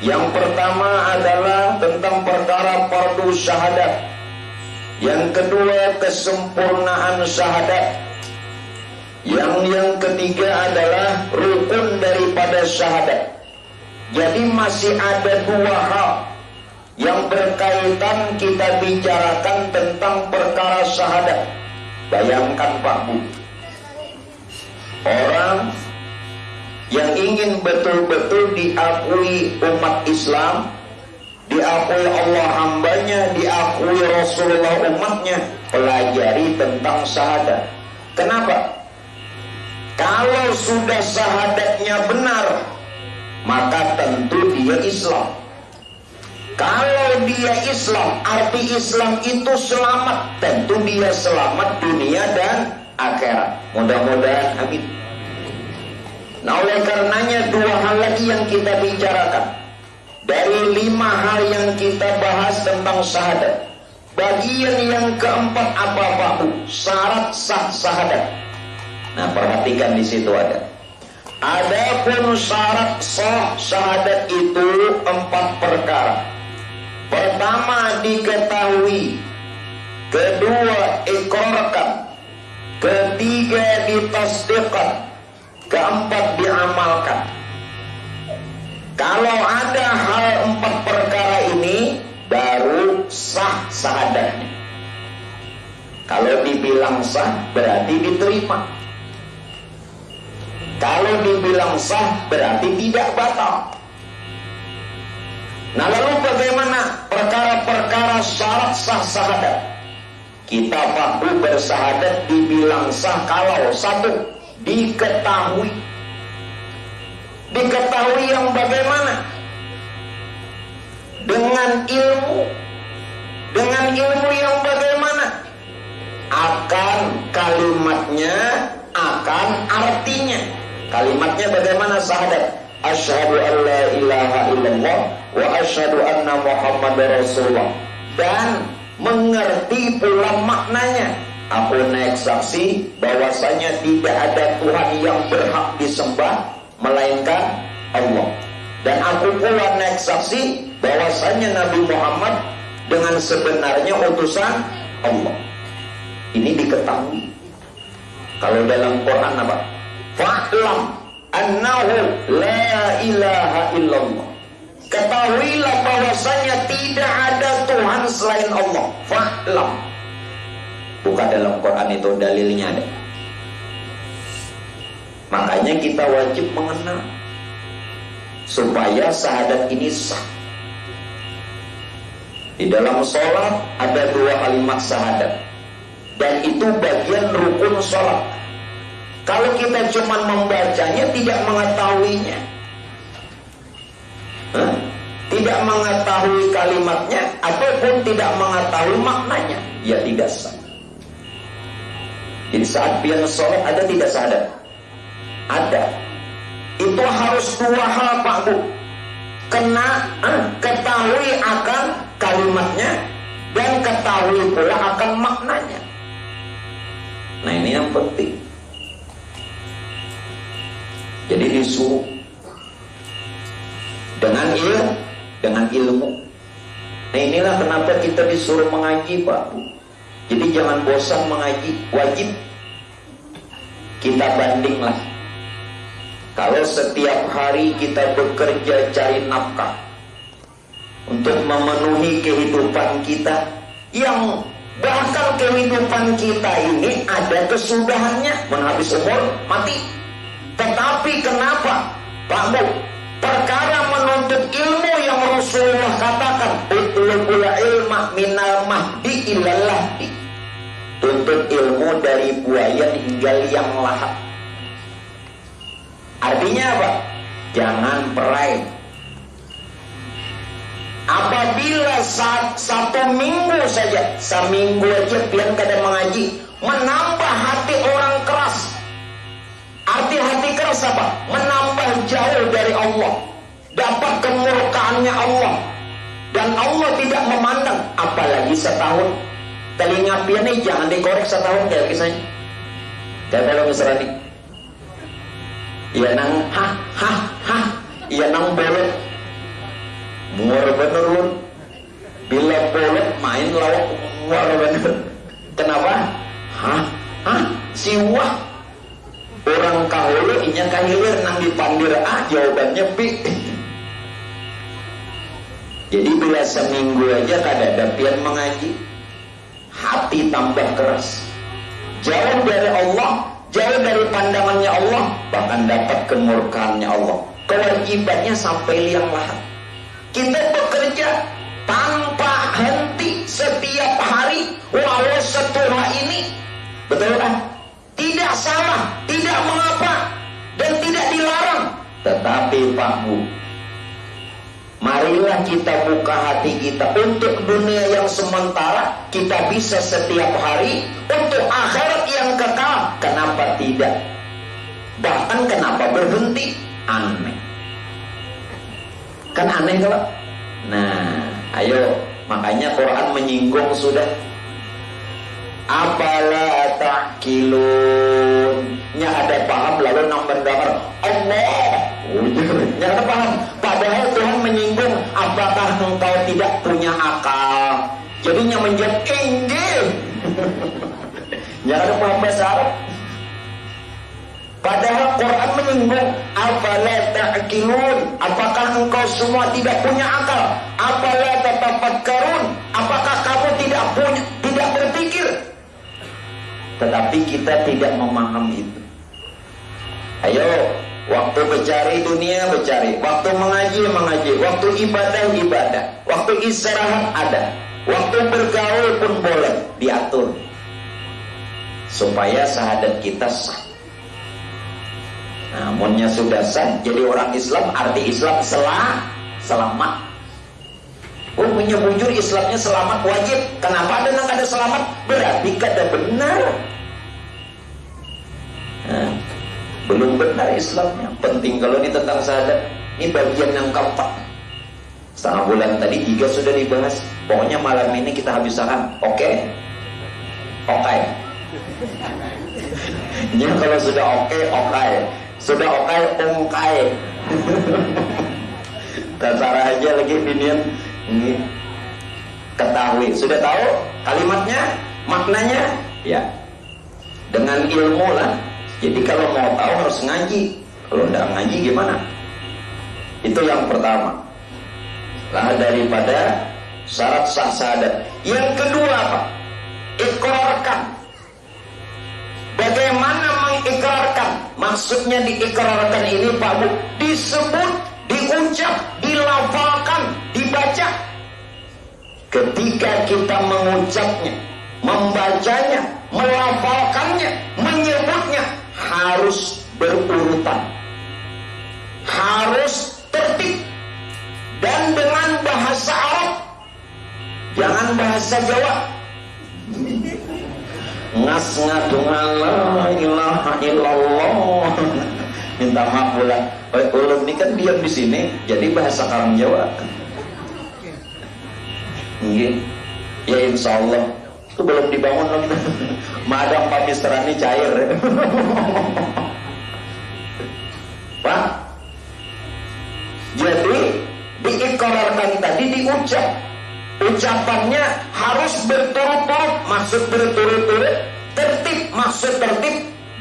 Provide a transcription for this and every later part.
Yang pertama adalah tentang perkara fardu syahadat. Yang kedua kesempurnaan syahadat. Yang ketiga adalah rukun daripada syahadat. Jadi masih ada dua hal yang berkaitan kita bicarakan tentang perkara syahadat. Bayangkan Pak Bu, orang yang ingin betul-betul diakui umat Islam, diakui Allah hambanya, diakui Rasulullah umatnya, pelajari tentang syahadat. Kenapa? Kalau sudah syahadatnya benar, maka tentu dia Islam. Kalau dia Islam, arti Islam itu selamat, tentu dia selamat dunia dan akhirat. Mudah-mudahan amin. Nah, oleh karenanya dua hal lagi yang kita bicarakan dari 5 hal yang kita bahas tentang syahadat. Bagian yang keempat apa Pak Bu? Syarat sah syahadat. Nah, perhatikan di situ ada. Adapun syarat sah syahadat itu 4 perkara. Pertama diketahui, kedua ikrarkan, ketiga ditasdiqkan, keempat diamalkan. Kalau ada hal 4 perkara ini, baru sah syahadatnya. Kalau dibilang sah, berarti diterima. Kalau dibilang sah, berarti tidak batal. Nah, lalu bagaimana perkara-perkara syarat sah syahadat? Kita mampu bersyahadat dibilang sah kalau satu, diketahui. Diketahui yang bagaimana? Dengan ilmu. Dengan ilmu yang bagaimana? Akan kalimatnya, akan artinya. Kalimatnya bagaimana syahadat? Asyhadu an la ilaha illallah wa asyhadu anna Muhammadar Rasulullah. Dan mengerti pula maknanya. Aku naik saksi bahwasanya tidak ada Tuhan yang berhak disembah melainkan Allah. Dan aku pula naik saksi bahwasanya Nabi Muhammad dengan sebenarnya utusan Allah. Ini diketahui. Kalau dalam Quran apa? Fa'lam annahu la ilaha illallah. Ketahuilah bahwasanya tidak ada Tuhan selain Allah. Fa'lam. Bukan dalam Quran itu dalilnya ada. Makanya kita wajib mengenal supaya syahadat ini sah. Di dalam sholat ada 2 kalimat syahadat, dan itu bagian rukun sholat. Kalau kita cuma membacanya, tidak mengetahuinya, tidak mengetahui kalimatnya, ataupun tidak mengetahui maknanya, ya tidak sah. Jadi saat pian sholat ada tidak syahadat? Ada. Itu harus 2 hal Pak Bu. Ketahui akan kalimatnya, dan ketahui pula akan maknanya. Nah, ini yang penting. Jadi disuruh dengan ilmu. Nah, inilah kenapa kita disuruh mengaji Pak Bu. Jadi jangan bosan mengaji, wajib. Kita bandinglah. Kalau setiap hari kita bekerja cari nafkah untuk memenuhi kehidupan kita, yang bahkan kehidupan kita ini ada kesudahannya, menhabis umur, mati. Tetapi kenapa Pak Bu? Perkara menuntut ilmu yang Rasulullah katakan, utlubul ilma minal mahdi ilal lahdi. Tuntut ilmu dari buaya hingga liang lahat. Artinya apa? Jangan perai. Apabila 1 minggu saja, seminggu aja pian kada mengaji, menambah hati orang keras. Arti hati keras apa? Menambah jauh dari Allah, dapat kemurkaannya Allah, dan Allah tidak memandang. Apalagi setahun. Telinga pian ini jangan dikorek setahun kayak kisahnya. Kayak kalau misalnya iya nang iya nang boleh. muar bener lu. Bila boleh main lawak muar bener. Kenapa? Siwah. Orang kahulu inya kahilir nang dipandir jawabannya B. Jadi bila seminggu aja kada pian mengaji, hati tambah keras, jauh dari Allah, jauh dari pandangannya Allah, bahkan dapat kemurkaannya Allah. Kewajibannya sampai liang lahat. Kita bekerja tanpa henti setiap hari, walau setelah ini, betul kan? Tidak salah, tidak mengapa, dan tidak dilarang. Tetapi Pak Bu, marilah kita buka hati kita untuk dunia yang sementara, kita bisa setiap hari, untuk akhirat yang kekal. Kenapa tidak? Bahkan kenapa berhenti? Aneh. Kan aneh kalau. Nah, ayo, makanya Quran menyinggung sudah. Apala ta'qilun. Nya ada paham lalu nang mendengar Allah. Nya ada paham. Padahal Tuhan menyinggung, apakah engkau tidak punya akal? Jadinya menjawab enggak. Nya ada paham bahasa Arab. Padahal Quran menyinggung, apala ta'qilun. Apakah engkau semua tidak punya akal? Apala tatafakkarun. Apakah kamu tidak berpikir? Tetapi kita tidak memahami itu. Ayo, waktu mencari dunia mencari, waktu mengaji, waktu ibadah, waktu istirahat ada, waktu bergaul pun boleh diatur supaya syahadat kita sah. Namunnya sudah sah, jadi orang Islam, arti Islam selamat. Oh, punya bujur Islamnya selamat wajib. Kenapa ada nang kada selamat? Berarti kada benar. Belum benar Islamnya. Penting kalau ini tentang syahadat. Ini bagian yang keempat. Setengah bulan tadi 3 sudah dibahas. Pokoknya malam ini kita habiskan. Oke. Ini kalau sudah oke. Sudah oke. Cara aja lagi binian. Ini ketahui, sudah tahu kalimatnya, maknanya, ya dengan ilmu lah. Jadi kalau mau tahu harus ngaji. Kalau tidak ngaji gimana? Itu yang pertama. Lah daripada syarat sah syahadat. Yang kedua apa? Ikrarkan. Bagaimana mengikrarkan? Maksudnya diikrarkan ini Pak Bu, disebut, diucap, dilafalkan, dibaca. Ketika kita mengucapnya, membacanya, melafalkannya, menyebutnya, harus berurutan, harus tertib, dan dengan bahasa Arab, jangan bahasa Jawa. Ngas-ngadungan la ilaha illallah. Minta maaf pula. Ulun ini kan diam di sini, jadi bahasa Karang Jawa. Ya insya Allah. Itu belum dibangun loh kita. Madang pamisterani cair. Pak. Jadi diikrarkan tadi diucap. Ucapannya harus berturut-turut. Maksud berturut-turut. Tertib. Maksud tertib.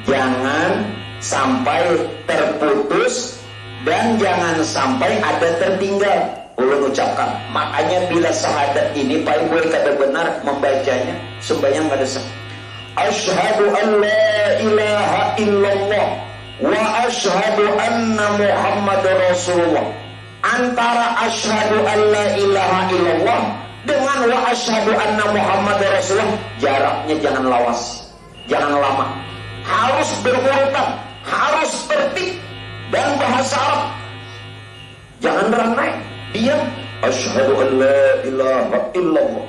Jangan sampai terputus dan jangan sampai ada tertinggal. Ulun ucapkan. Makanya bila syahadat ini Pak Ibu kada benar membacanya, sembahyang kada sah. Asyhadu an la ilaha illallah wa asyhadu anna Muhammadar Rasulullah. Antara asyhadu an la ilaha illallah dengan wa asyhadu anna Muhammadar Rasulullah jaraknya jangan lawas, jangan lama. Harus berurutan, harus tertib dan bahasa Arab. Jangan ramai. Diam. Asyhadu an la ilaha illallah.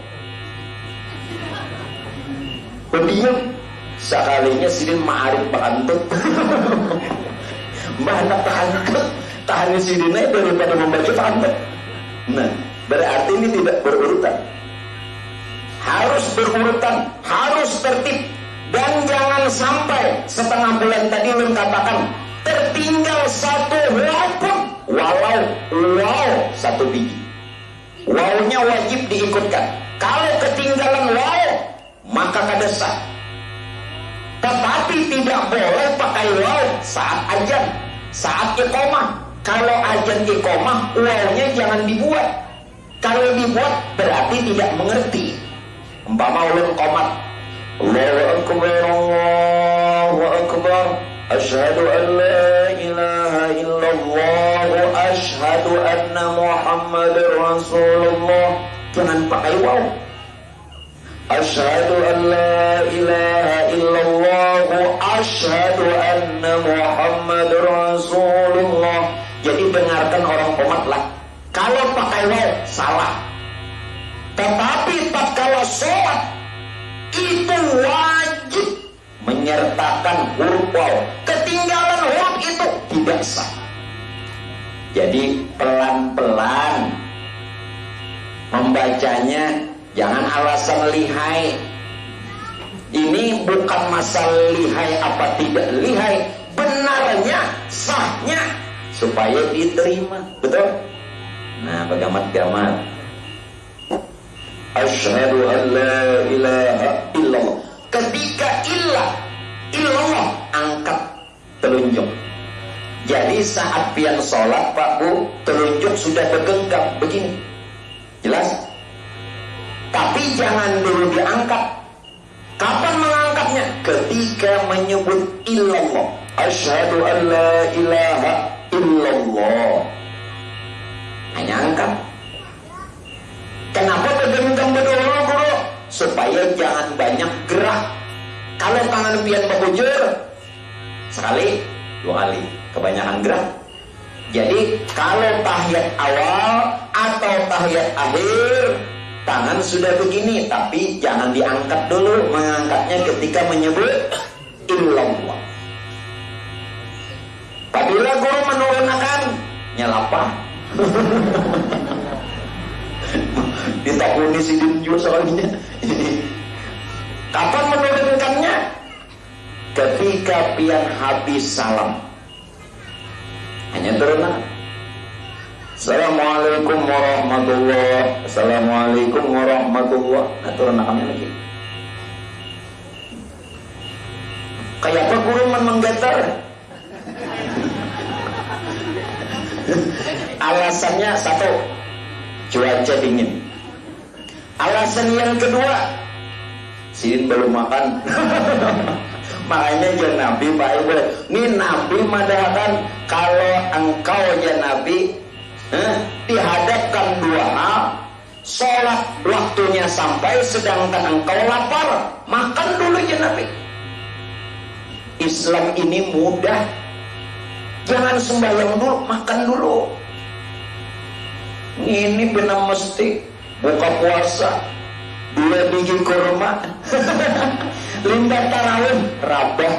Diam. Sekalinya sidin ma'arif bakantut. Mana takantut. Tahan sidinnya daripada membaca takantut. Nah, berarti ini tidak berurutan. Harus berurutan, harus tertib. Dan jangan sampai setengah bulan tadi mengatakan tertinggal satu huruf pun, walau satu biji. Wawunya wajib diikutkan. Kalau ketinggalan waw, maka kada sah. Tetapi tidak boleh pakai waw saat azan, saat iqamah. Kalau azan iqamah, wawnya jangan dibuat. Kalau dibuat berarti tidak mengerti. Umpama ulun qomat, Allahu akbar, Allahu akbar, asyhadu an la ilaha illallah, asyhadu anna Muhammadar Rasulullah. Jangan pakai waw. Asyhadu an la ilaha illallah, asyhadu anna Muhammadar Rasulullah. Jadi dengarkan orang qomat lah. Kalau pakai waw salah. Tetapi tatkala sholat itu wajib menyertakan huruf waw. Ketinggalan huruf itu tidak sah. Jadi pelan-pelan membacanya, jangan alasan lihai. Ini bukan masalah lihai apa tidak lihai, benarnya, sahnya supaya diterima, betul? Nah, pegamat-gamat, asyhadu an la ilaha illallah. Ketika illallah angkat telunjuk. Jadi saat pian sholat Pak Bu, telunjuk sudah bergenggam begini, jelas? Tapi jangan dulu diangkat. Kapan mengangkatnya? Ketika menyebut illallah. Asyhadu an la ilaha illallah. Hanya angkat. Kenapa bergenggam berdua, Guru? Supaya jangan banyak gerak. Kalau tangan pian membujur, sekali, dua kali, kebanyakan gerak. Jadi kalau tahiyat awal atau tahiyat akhir, tangan sudah begini, tapi jangan diangkat dulu. Mengangkatnya ketika menyebut illallah. Apabila Guru menurunkan, nyelapa. Ditakuni sidin juga soalnya. Kapan menurunkannya? Ketika pian habis salam. Hanya turun. Assalamualaikum warahmatullahi. Assalamualaikum warahmatullahi. Nah, turun akamnya lagi. Kayak apa Guru menggetar? Alasannya satu, cuaca dingin. Alasan yang kedua, Sidin belum makan. Makanya jangan Nabi baik boleh. Ini Nabi madahakan kalau engkau ya Nabi dihadapkan dua hal, sholat waktunya sampai sedangkan engkau lapar, makan dulu ya Nabi. Islam ini mudah. Jangan sembahyang dulu, makan dulu. Ini benar mesti buka puasa 2 biji kurma. Limba tarawih rabah.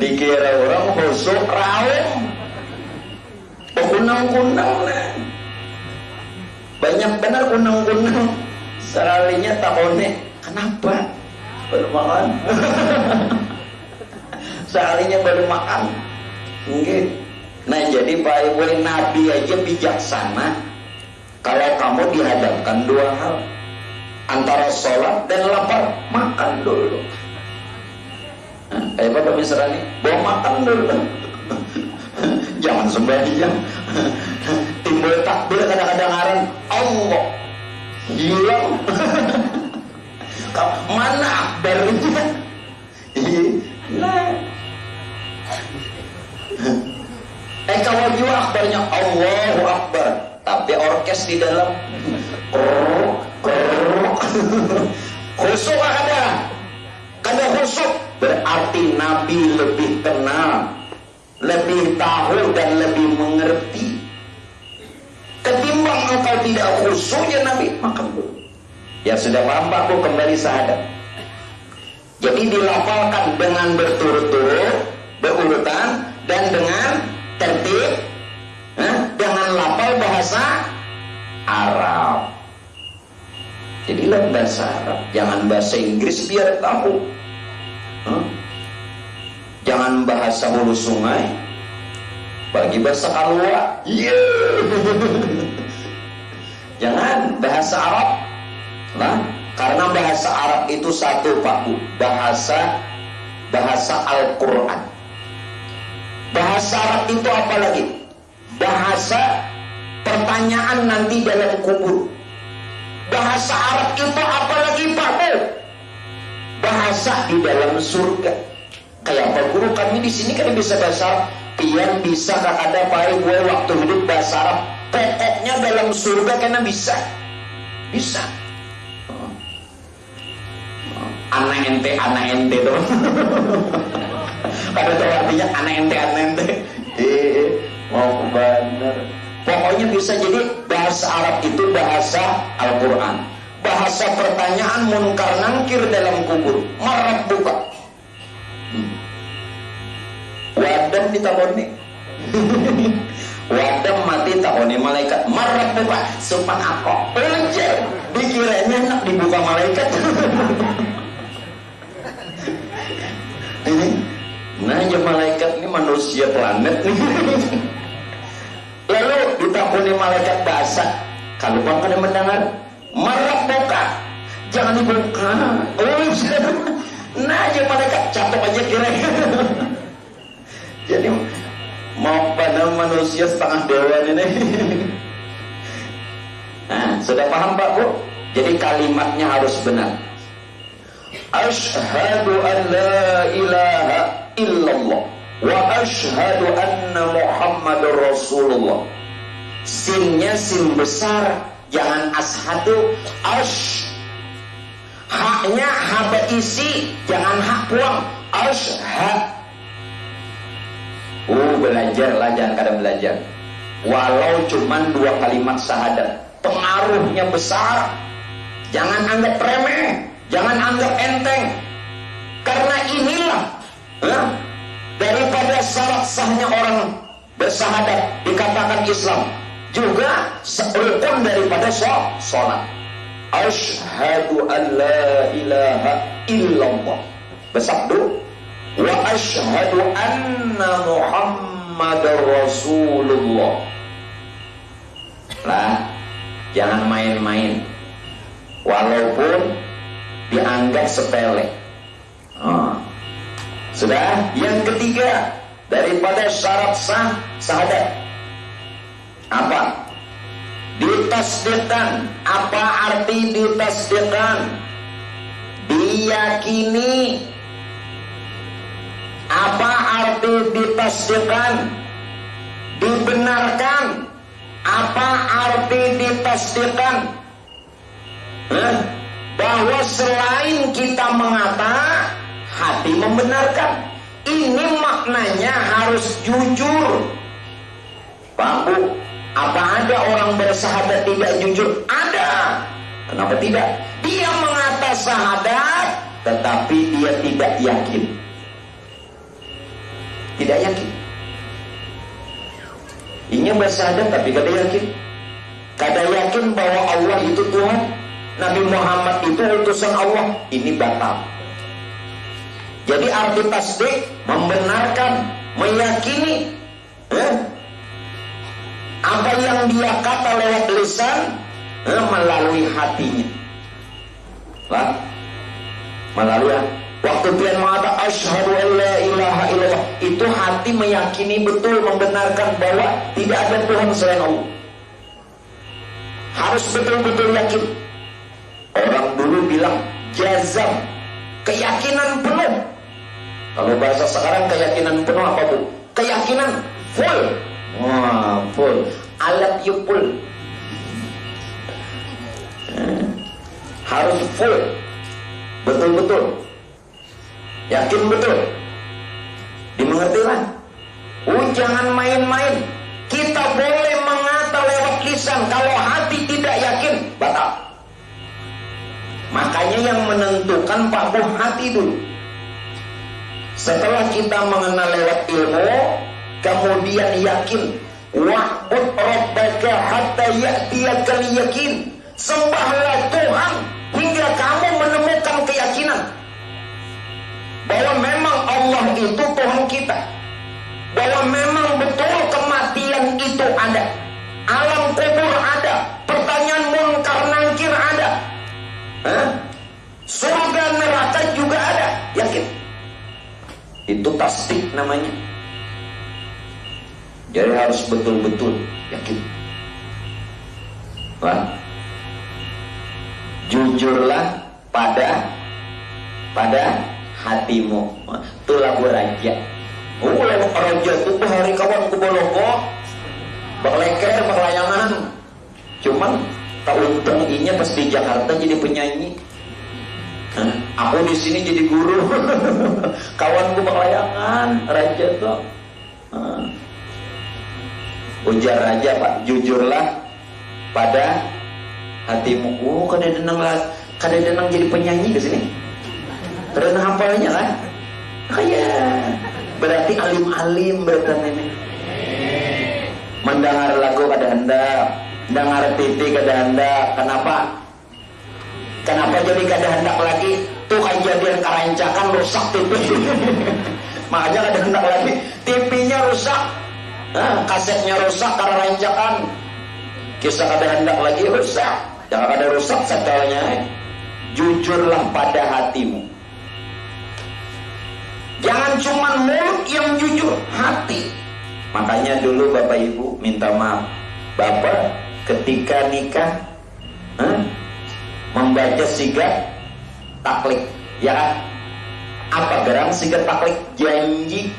Dikira orang khusuk raum. Kunang-kunang nah. Banyak benar kunang-kunang. Sekalinya takone, kenapa? Baru makan. Sekalinya baru makan. Mungkin. Nah jadi Pak Ibu, Nabi aja bijaksana. Kalau kamu dihadapkan dua hal, antara sholat dan lapar, makan dulu. Kayak apa misalnya nih, bawa makan dulu. Jangan sembahyang. Timbul takbir kadang-kadang ngaran Allah hilang. Mana akbarnya? Nah, kalau juga akbarnya Allahu Akbar, tapi orkes di dalam. Khusuk kada khusuk, berarti Nabi lebih kenal, lebih tahu dan lebih mengerti. Ketimbang engkau tidak khusuknya Nabi, makan dulu. Ya sudah paham Pak Bu, kembali syahadat. Jadi dilafalkan dengan berturut-turut, berurutan, dan dengan tertib, dengan lafal bahasa Arab. Jadilah bahasa Arab, jangan bahasa Inggris biar tahu. Jangan bahasa hulu sungai. Bagi bahasa kalua, jangan bahasa Arab. Nah, karena bahasa Arab itu satu Pak Bu, bahasa Al-Quran. Bahasa Arab itu apa lagi? Bahasa pertanyaan nanti dalam kubur. Bahasa Arab itu apa lagi Pak Bu? Bahasa di dalam surga. Kayak Pak Guru kami di sini kan bisa bahasa Arab. Pian bisa kakada pai gue waktu hidup bahasa Arab. Pokoknya dalam surga karena bisa. Anak ente tuh. Pada tuh artinya anak ente. Mau bener. Pokoknya bisa. Jadi bahasa Arab itu bahasa Al-Quran. Bahasa pertanyaan munkar nangkir dalam kubur. Marab buka. Wadam ditaboni. Wadam mati taboni malaikat. Marab buka. Sumpah aku. Anjir. Dikiranya enak dibuka malaikat. Nah ya malaikat ini manusia planet nih. Lalu ditaboni malaikat bahasa. Kalau bang ada mendengar. Marab buka. Jangan dibuka. Nah ya malaikat catok aja kiranya. Jadi mau pada manusia setengah dewa ini. Nah, sudah paham Pak Bu? Jadi kalimatnya harus benar. Asyhadu an la ilaha illallah wa asyhadu anna Muhammadur Rasulullah. Sinnya sin besar, jangan ashadu. Haknya haba isi, jangan hak puang. Ashhad. Belajarlah, jangan kadang belajar. Walau cuman 2 kalimat syahadat, pengaruhnya besar. Jangan anggap remeh, jangan anggap enteng. Karena inilah daripada syarat sahnya orang bersyahadat dikatakan Islam, juga rukun daripada sholat. Asyhadu an la ilaha illallah. Bersabdu wa asyhadu anna Muhammadar Rasulullah. Lah, jangan main-main. Walaupun dianggap sepele. Sudah, yang ketiga daripada syarat sah syahadat. Apa? Ditasdiqkan. Apa arti ditasdiqkan? Diyakini. Apa arti ditasdiqkan? Dibenarkan. Apa arti ditasdiqkan? Bahwa selain kita mengata, hati membenarkan. Ini maknanya harus jujur. Pak Bu, apa ada orang bersyahadat tidak jujur? Ada. Kenapa tidak? Dia mengata syahadat, tetapi dia tidak yakin. Tidak yakin. Ini bersyahadat tapi kada yakin. Kada yakin bahwa Allah itu Tuhan, Nabi Muhammad itu utusan Allah. Ini batal. Jadi arti tasdik membenarkan, meyakini. Apa yang dia kata lewat lisan melalui hatinya. Melalui waktu dia mengatakan asyhadu an la ilaha illallah, itu hati meyakini betul, membenarkan bahwa tidak ada Tuhan selain Allah. Harus betul-betul yakin. Orang dulu bilang jazam, keyakinan penuh. Kalau bahasa sekarang keyakinan penuh apa Bu? Keyakinan full. Wah, full. Alat you full. Harus full. Betul-betul. Yakin betul. Dimengerti kan? Jangan main-main. Kita boleh mengata lewat lisan, kalau hati tidak yakin, batal. Makanya yang menentukan Pak Bu hati dulu. Setelah kita mengenal lewat ilmu, kemudian yakin. Wa'bud rabbaka hatta ya'tiyakal yakin. Sembahlah Tuhan hingga kamu menemukan keyakinan bahwa memang Allah itu Tuhan kita, bahwa memang betul namanya. Jadi harus betul-betul yakin. Wah. Jujurlah pada hatimu. Itulah raja. Raja itu hari kawan ku boloko. Bakleker, baklayangan. Cuman tak untung inya pas di Jakarta jadi penyanyi. Aku di sini jadi guru. Kawanku baklayangan, raja tuh. Ujar raja, Pak, jujurlah pada hatimu. Kadang-kadang jadi penyanyi ke sini. Karena hafalnya lah. Kayak berarti alim-alim berarti ini. Mendengar lagu kadang-kadang, dengar TV kadang-kadang. Kenapa jadi kadang-kadang lagi? Tuh kejadian kerancakan rusak TV. Makanya kadang-kadang lagi TV-nya rusak. Kasetnya rusak karena rancakan. Kisah kadang-kadang lagi rusak. Jangan ada rusak setelahnya. Jujurlah pada hatimu. Jangan cuma mulut yang jujur, hati. Makanya dulu Bapak Ibu minta maaf. Bapak ketika nikah membaca sigat taklik, ya kan? Apa geram sigat taklik? Janji.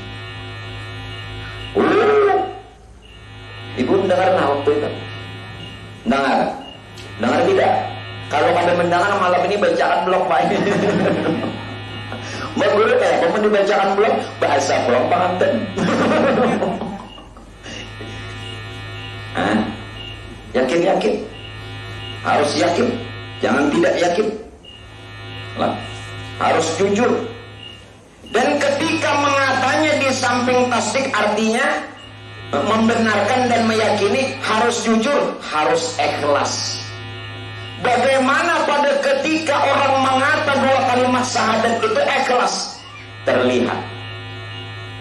Ibu mendengar waktu itu? Dengar tidak? Kalau pada mendengar malam ini bacakan blog Pak. Menurut kamu dibacakan blog bahasa blog pengantin. Yakin, harus yakin, jangan tidak yakin. Harus jujur. Dan ketika mengatanya di samping tasdik artinya membenarkan dan meyakini, harus jujur, harus ikhlas. Bagaimana pada ketika orang mengata dua kalimat syahadat itu ikhlas? Terlihat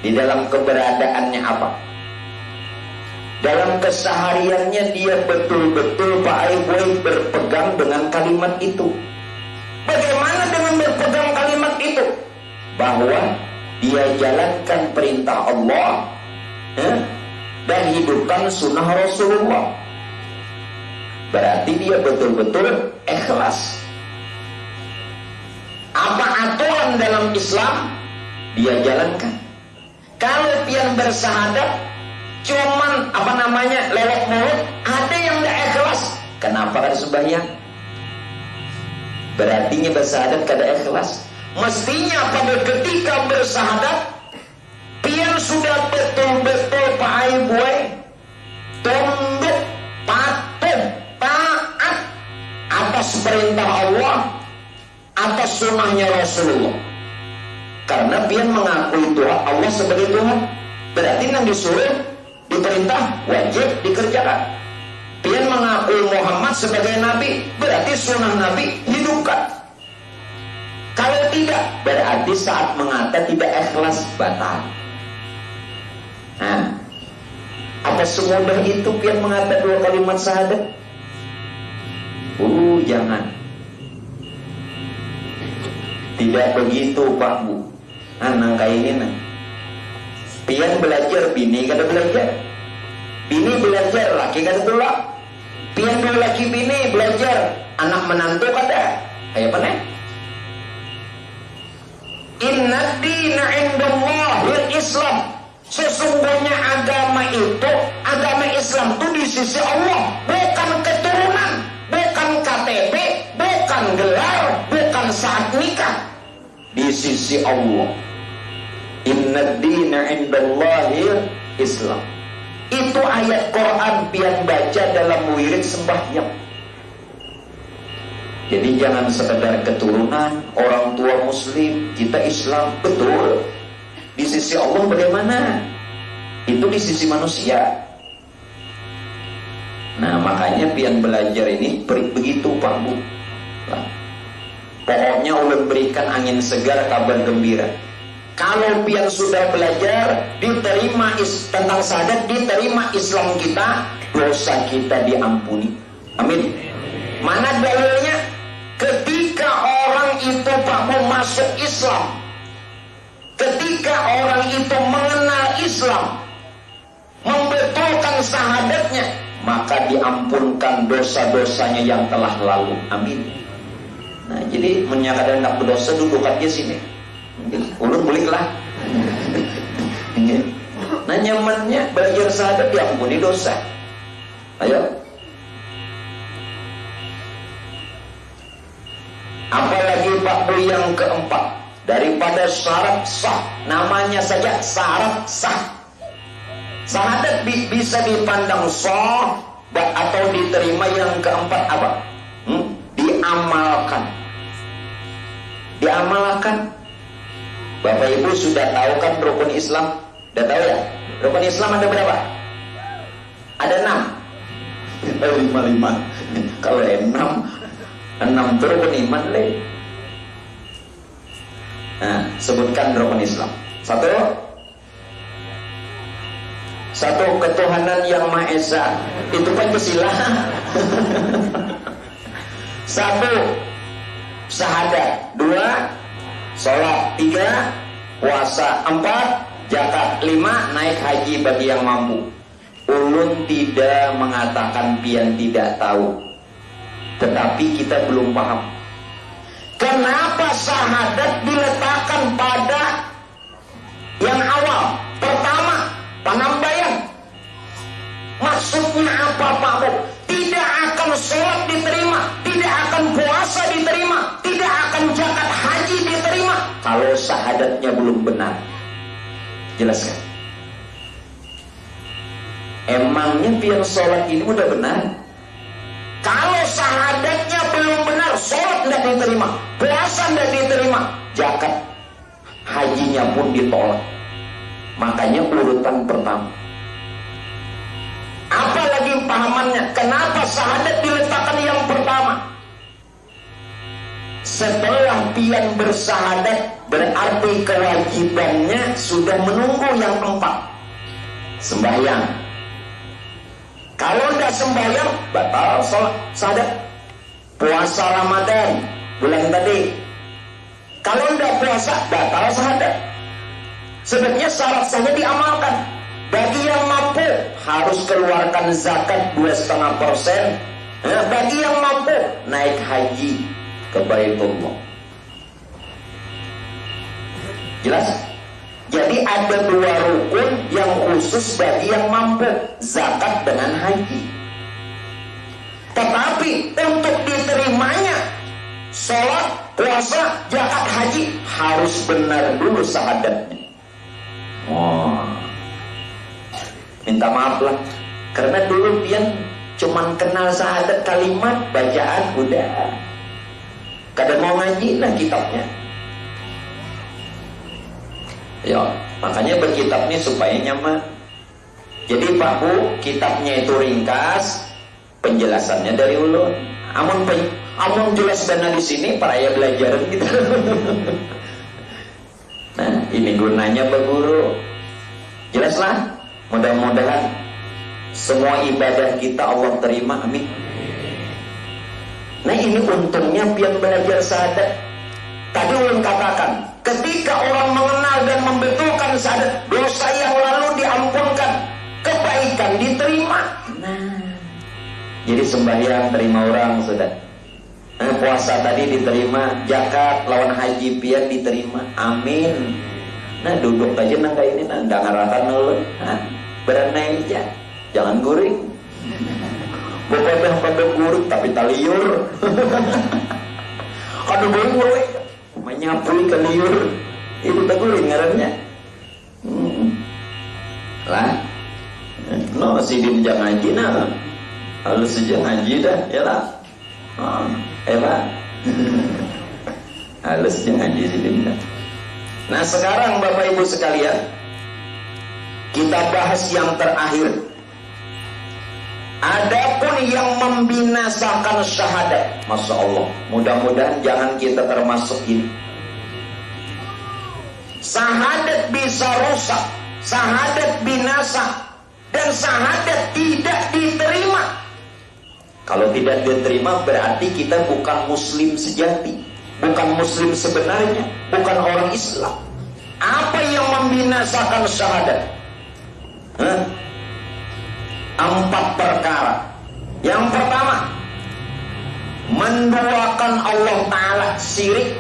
di dalam keberadaannya apa? Dalam kesehariannya dia betul-betul Pak Aiboy berpegang dengan kalimat itu. Bagaimana dengan berpegang kalimat itu? Bahwa dia jalankan perintah Allah dan hidupkan sunnah Rasulullah. Berarti dia betul-betul ikhlas. Apa aturan dalam Islam dia jalankan. Kalau pian bersahadat cuman lewat mulut, ada yang tidak ikhlas. Kenapa kada sembahyang? Berarti bersahadat kada ikhlas. Mestinya pada ketika bersahadat pian sudah betul-betul Pak Aiboy tunduk, patuh, taat atas perintah Allah, atas sunnahnya Rasulullah. Karena pian mengakui Tuhan Allah sebagai Tuhan, berarti yang disuruh diperintah wajib dikerjakan. Pian mengakui Muhammad sebagai Nabi, berarti sunnah Nabi hidupkan. Kalau tidak, berarti saat mengata tidak ikhlas, batal. Apa semudah itu pian mengata dua kalimat syahadat? Jangan. Tidak begitu Pak Bu. Nangka ini pian belajar, bini kada belajar. Bini belajar, laki kada tulak. Pian dua laki bini belajar, anak menantu kada. Kayak mana? Inna dina indallahil Islam. Sesungguhnya agama Islam itu di sisi Allah, bukan keturunan, bukan KTP, bukan gelar, bukan saat nikah. Di sisi Allah. Inna dina indallahil Islam. Itu ayat Quran pian baca dalam wirid sembahyang. Jadi jangan sekedar keturunan, orang tua muslim, kita Islam, betul. Di sisi Allah bagaimana? Itu di sisi manusia. Nah makanya pian belajar ini begitu Pak Bu. Pokoknya ulun berikan angin segar, kabar gembira. Kalau pian sudah belajar, diterima tentang syahadat, diterima Islam kita, dosa kita diampuni. Amin. Mana dalilnya? Ketika orang itu Pak Bu masuk Islam, ketika orang itu mengenal Islam, membetulkan syahadatnya, maka diampunkan dosa-dosanya yang telah lalu. Amin. Nah, jadi menyatakan tak berdosa, duduk aja sini. Ulun buliklah. Nah, nyamannya belajar syahadat, diampuni dosa. Ayo. Apalagi Pak Bu yang keempat, daripada syarat sah, namanya saja syarat sah. Syahadat bisa dipandang sah atau diterima. Yang keempat apa? Diamalkan. Diamalkan. Bapak Ibu sudah tahu kan rukun Islam? Sudah tahu ya? Rukun Islam ada berapa? Ada 6. 5. Kalau 6 itu rukun iman leh. Nah, sebutkan rukun Islam. Satu, ketuhanan yang Maha Esa. Itu Pancasila. 1, syahadat. 2, sholat. 3, puasa. 4, zakat. 5, naik haji bagi yang mampu. Ulun tidak mengatakan pian tidak tahu, tetapi kita belum paham kenapa syahadat diletakkan pada yang awal. Pertama, penambahan. Maksudnya apa Pak Bu? Tidak akan sholat diterima, tidak akan puasa diterima, tidak akan zakat haji diterima kalau syahadatnya belum benar. Jelaskan. Emangnya pian sholat ini udah benar? Kalau syahadatnya belum benar, sholat tidak diterima, puasa tidak diterima, zakat hajinya pun ditolak. Makanya urutan pertama. Apalagi pahamannya, kenapa syahadat diletakkan yang pertama? Setelah pian bersyahadat, berarti kewajibannya sudah menunggu yang 4. Sembahyang. Kalau tidak sembahyang, batal sholat syahadat. Puasa Ramadan bulan tadi, kalau tidak puasa, batal syahadat. Sebenarnya syarat saja diamalkan. Bagi yang mampu harus keluarkan zakat 2,5%. Bagi yang mampu naik haji ke Baitullah. Jelas? Jadi ada 2 rukun yang khusus bagi yang mampu, zakat dengan haji. Tetapi untuk diterimanya sholat, puasa, zakat, haji harus benar dulu syahadatnya. Minta maaf lah, karena dulu pian cuman kenal syahadat kalimat bacaan udah. Kadang mau ngaji lah kitabnya. Ya, makanya berkitab nih supaya nyaman. Jadi Pak Bu, kitabnya itu ringkas, penjelasannya dari ulun. Amun jelas dana di sini para ya belajar gitu. Nah, ini gunanya Pak Guru. Jelaslah. Mudah-mudahan semua ibadah kita Allah terima. Amin. Nah, ini untungnya pian belajar syahadat. Tadi ulun katakan, ketika orang mengenal dan membetulkan syahadat, dosa yang lalu diampunkan, kebaikan diterima. Nah, jadi sembahyang terima orang sudah. Puasa tadi diterima, zakat lawan haji pian diterima. Amin. Nah, duduk aja nang kayak ini, nang ngarakan ulun. Berenai aja, jangan guring. Pada guring tapi taliur. Ada guring, menyapui ke liur. Itu tak guring ngarannya. Lah, no sidin jangan ngaji nah. Halus saja ngaji dah, ya lah. Lah. Halus jangan ngaji sidin dah. Nah, sekarang Bapak Ibu sekalian, kita bahas yang terakhir. Adapun yang membinasakan syahadat, Masya Allah, mudah-mudahan jangan kita termasuk ini. Syahadat bisa rusak, syahadat binasa, dan syahadat tidak diterima. Kalau tidak diterima berarti kita bukan muslim sejati, bukan muslim sebenarnya, bukan orang Islam. Apa yang membinasakan syahadat? Hah? 4 perkara. Yang pertama, menduakan Allah Ta'ala, syirik.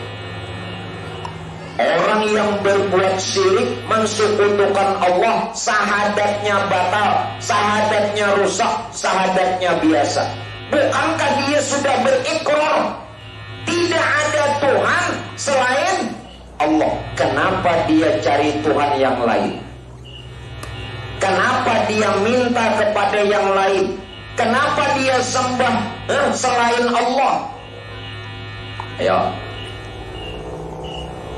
Orang yang berbuat syirik, mensekutukan Allah, syahadatnya batal, syahadatnya rusak, syahadatnya biasa. Bukankah dia sudah berikrar tidak ada Tuhan selain Allah? Kenapa dia cari Tuhan yang lain? Kenapa dia minta kepada yang lain? Kenapa dia sembah selain Allah? Ayo,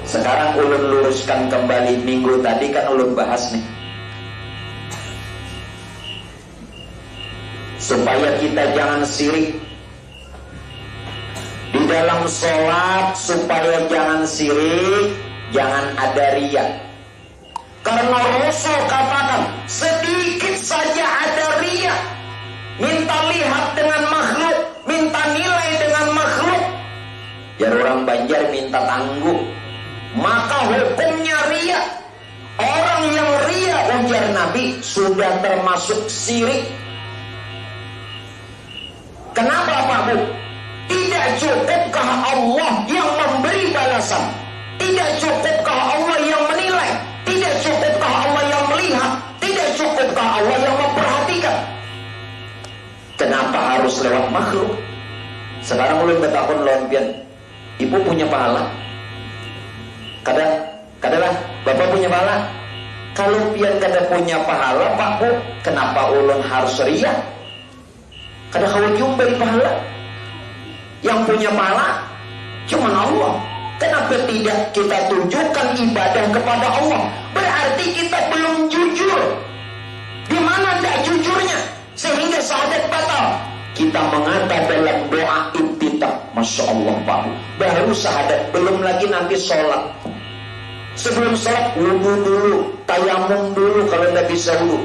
sekarang ulun luruskan kembali. Minggu tadi kan ulun bahas nih, supaya kita jangan syirik di dalam sholat, supaya jangan syirik, jangan ada riya. Karena Rasul katakan, sedikit saja ada riya, minta lihat dengan makhluk, minta nilai dengan makhluk, ya orang Banjar minta tangguh, maka hukumnya riya. Orang yang riya, ujar Nabi, sudah termasuk syirik. Kenapa Pak Bu? Tidak cukupkah Allah yang memberi balasan? Tidak cukupkah Allah yang menilai? Tidak cukupkah Allah yang melihat? Tidak cukupkah Allah yang memperhatikan? Kenapa harus lewat makhluk? Sekarang ulun bertakun lompian, ibu punya pahala? Kadalah, bapak punya pahala? Kalau pian kada punya pahala Pak Bu, kenapa ulun harus riya? Kada kawan beri pahala. Yang punya pahala cuma Allah. Kenapa tidak kita tunjukkan ibadah kepada Allah? Berarti kita belum jujur. Di mana tidak jujurnya sehingga syahadat batal? Kita mengatakan dalam doa iftitah, Masya Allah Pak, baru syahadat, belum lagi nanti sholat. Sebelum sholat wudu dulu, tayamum dulu kalau tidak bisa wudu,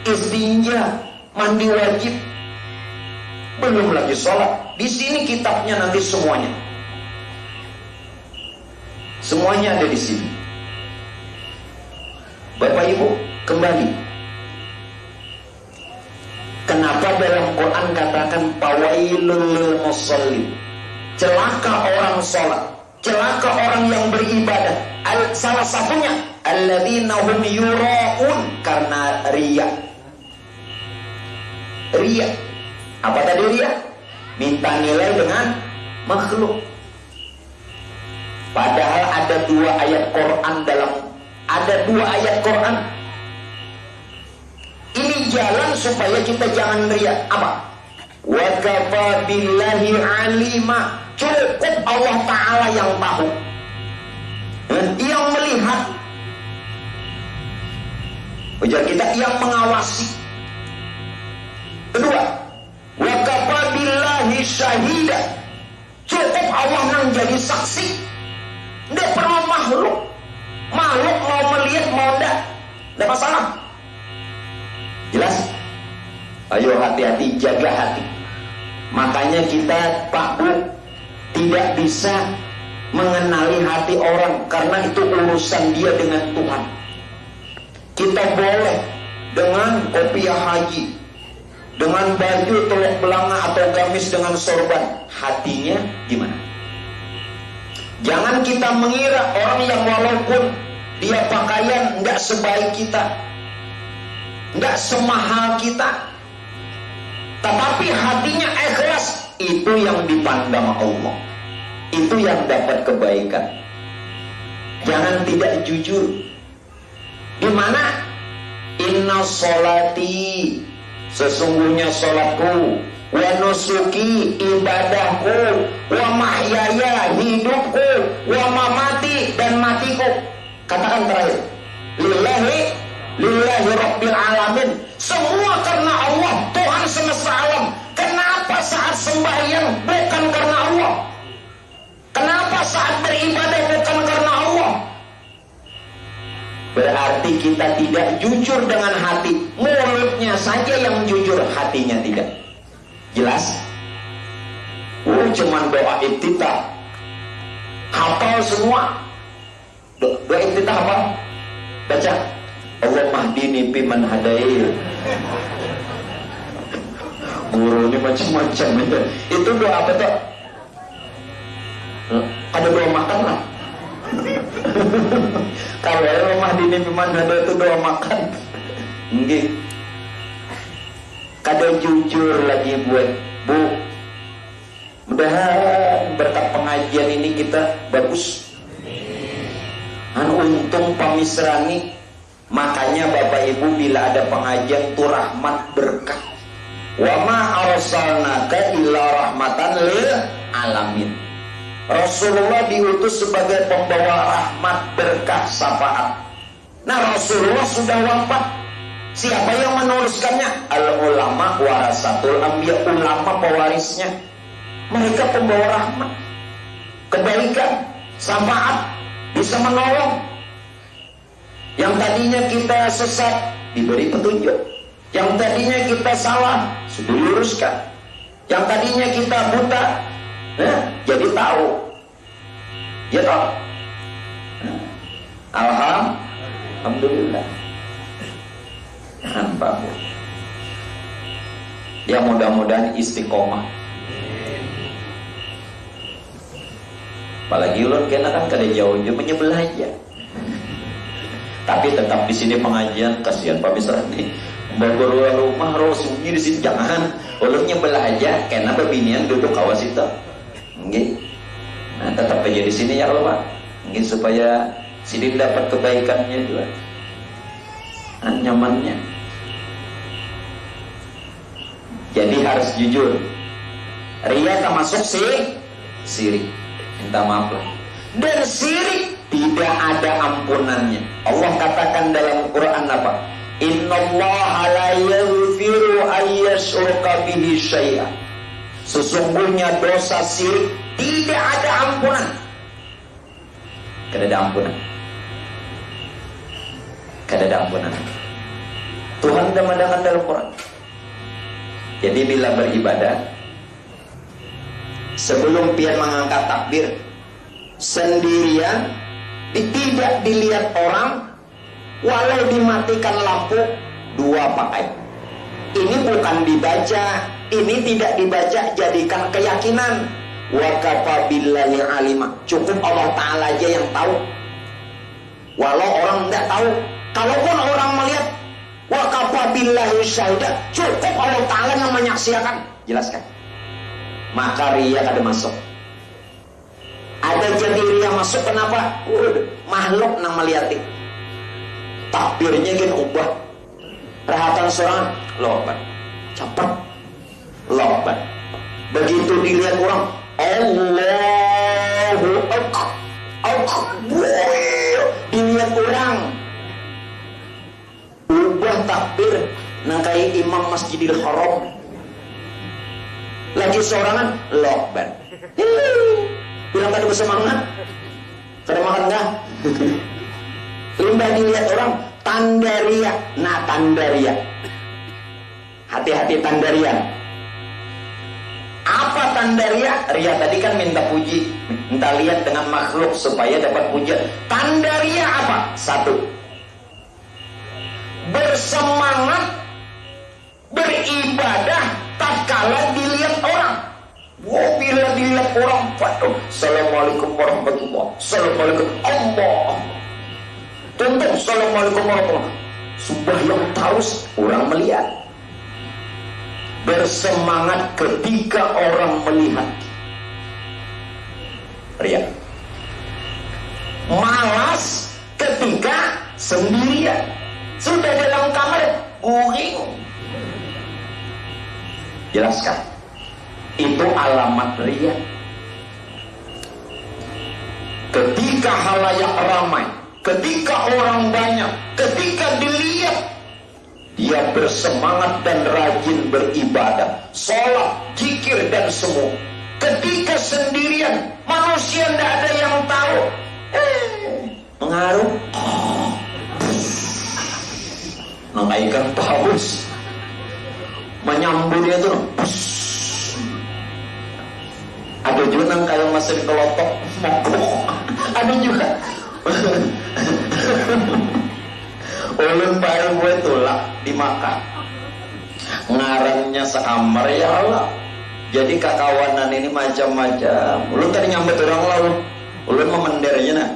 istinja, mandi wajib, belum lagi sholat. Di sini kitabnya nanti semuanya. Semuanya ada di sini. Bapak Ibu, kembali. Kenapa dalam Quran katakan fawailul lil musallin? Celaka orang sholat, celaka orang yang beribadah. Salah satunya alladzina hum yura'un, karena riya. Riya. Apa tadi riya? Minta nilai dengan makhluk. Padahal ada 2 ayat Quran. Ini jalan supaya kita jangan riya. Apa? Wa kafa billahi alima. Cukup Allah Ta'ala yang tahu, yang melihat. Ujar kita, yang mengawasi. Kedua, wa kafa billahi syahida. Cukup Allah yang jadi saksi. Tidak perlu makhluk. Makhluk mau melihat mau tidak masalah. Jelas? Ayo hati-hati, jaga hati. Makanya kita Pak Bu tidak bisa mengenali hati orang, karena itu urusan dia dengan Tuhan. Kita boleh dengan kopiah haji, dengan baju teluk belanga atau gamis dengan sorban, hatinya gimana? Jangan kita mengira orang yang walaupun dia pakaian nggak sebaik kita, nggak semahal kita, tetapi hatinya ikhlas, itu yang dipandang Allah, itu yang dapat kebaikan. Jangan tidak jujur. Di mana? Inna sholati, sesungguhnya sholatku, wa nusuki, ibadahku, wa mahyaya, hidupku, wa mamati, dan matiku. Katakan terakhir, lillahi rabbil alamin. Semua karena Allah, Tuhan semesta alam. Kenapa saat sembahyang bukan karena Allah? Kenapa saat beribadah bukan karena Allah? Berarti kita tidak jujur dengan hati. Mulutnya saja yang jujur, hatinya tidak. Jelas? Cuman doa iftitah hafal semua. Doa iftitah apa? Baca Allah mahdini piman hadail. Guru ini macam-macam ya. Itu doa apa tuh? Ada doa makan lah. Kalau Allah mahdini piman hadail itu doa makan. Nggih. Kado jujur lagi buat Bu. Mudah-mudahan berkat pengajian ini kita bagus. Untung pamisrani. Makanya Bapak Ibu bila ada pengajian itu rahmat berkah. Wa ma arsalnaka illa rahmatan lil alamin. Rasulullah diutus sebagai pembawa rahmat berkah syafaat. Nah, Rasulullah sudah wafat. Siapa yang meneruskannya? Al ulama warasatul anbiya, ulama pewarisnya. Mereka pembawa rahmat, kebaikan, syafaat, bisa menolong. Yang tadinya kita sesat diberi petunjuk. Yang tadinya kita salah sudah diluruskan. Yang tadinya kita buta, nah, jadi tahu. Ya toh? Alhamdulillah. Nampak. Ya mudah-mudahan istiqomah. Apalagi ulun kena kan kada jauh dia menyebelah aja. Tapi tetap di sini pengajian, kasihan Pak Misra nih. Bawa rumah sunyi di sini jangan. Ulun nyebelah aja, kena bebinian duduk kawas itu. Nggih. Nah, tetap aja di sini ya Allah Pak. Nggih supaya sini dapat kebaikannya juga. Nyamannya. Jadi harus jujur. Ria termasuk sirik. Minta maaf lah. Dan syirik tidak ada ampunannya. Allah katakan dalam Quran apa? Innallaha la yaghfiru ayyashraka bihi syai'a. Sesungguhnya dosa syirik tidak ada ampunan. Tidak ada ampunan. Tidak ada ampunan. Tuhan sudah mengatakan dalam Quran. Jadi bila beribadah, sebelum pian mengangkat takbir sendirian, tidak dilihat orang, walau dimatikan lampu, dua pakai. Ini bukan dibaca, ini tidak dibaca, jadikan keyakinan. Wa kafa billahi alima. Cukup Allah Ta'ala aja yang tahu. Walau orang tidak tahu. Kalaupun orang melihat, wa kafa billahi syahida, cukup Allah Ta'ala yang menyaksikan. Jelaskan. Maka ria ada masuk. Ada jadi ria masuk kenapa? Makhluk nang melihat. Takbirnya gini ubah. Perhatian seorang lobat, cepat lobat. Begitu dilihat orang, Allahu Akbar. Dilihat orang, ubah takbir. Nang kayak imam Masjidil Haram. Lagi seorangan lobat. Bilang kada bersemangat. Kada makan enggak? Limbah dilihat orang, tanda ria. Nah, tanda ria. Hati-hati tanda ria. Apa tanda ria? Ria tadi kan minta puji, minta lihat dengan makhluk supaya dapat pujian. Tanda ria apa? Satu, bersemangat beribadah tatkala dilihat orang. Wow, bila dilihat orang, waduh, Assalamualaikum warahmatullahi wabarakatuh. Assalamualaikum Allah. Tentu Assalamualaikum warahmatullahi wabarakatuh. Sudah yang terus orang melihat. Bersemangat ketika orang melihat. Ria. Malas ketika sendirian. Sudah dalam kamar, guring. Jelaskan. Itu alamat ria. Ketika halayak ramai, ketika orang banyak, ketika dilihat, dia bersemangat dan rajin beribadah, sholat, zikir dan semua. Ketika sendirian, manusia tidak ada yang tahu. Mengaruh. Nangaikan paus. Menyambutnya itu. Ada juga yang kayak masih kelotok mogok. Ada juga ulun bae gue tulak di Makkah ngarannya sekamar ya Allah. Jadi kakawanan ini macam-macam. Ulun tadi nyambut orang lalu ulun memendernya nah.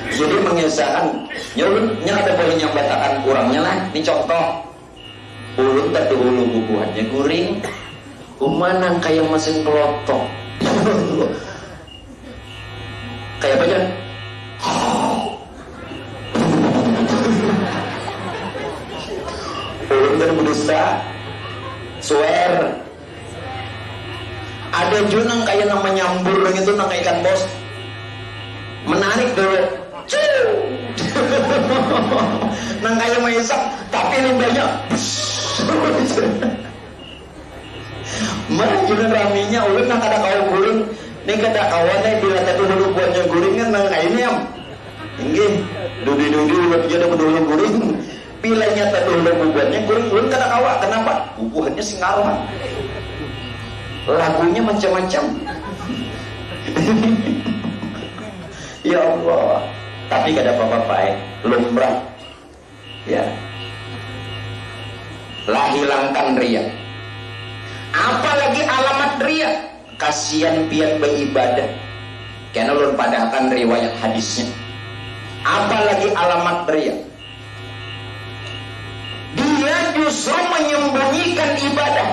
Jadi mengisahkan ulun ada boleh nyambatakan kurangnya lah. Ini contoh ulun tadi ulu bubuhannya guring umanang kayak mesin kelotok. Kayak apa aja? Ulun berberusaha swear. Ada junang kayak nama nyambur gitu nang ikan bos. Menarik dulu. Nang kayak maisak tapi limbahnya. Mana junang raminya ulun nang kada kau guring. Nih kada kawannya bila tadi dulu buatnya guring kan nang kayak ini am. Inggih, dudi-dudi udah punya dulu guring. Pilanya tadi dulu buatnya guring ulun kada kawa. Kenapa? Bubuhannya singalan. Lagunya macam-macam. Ya Allah. Tapi gak ada apa-apa lumrah. Ya. Lah hilangkan riya. Apalagi alamat riya. Kasihan pian beribadah. Karena ulun padahkan riwayat hadisnya. Apalagi alamat riya. Dia justru menyembunyikan ibadah.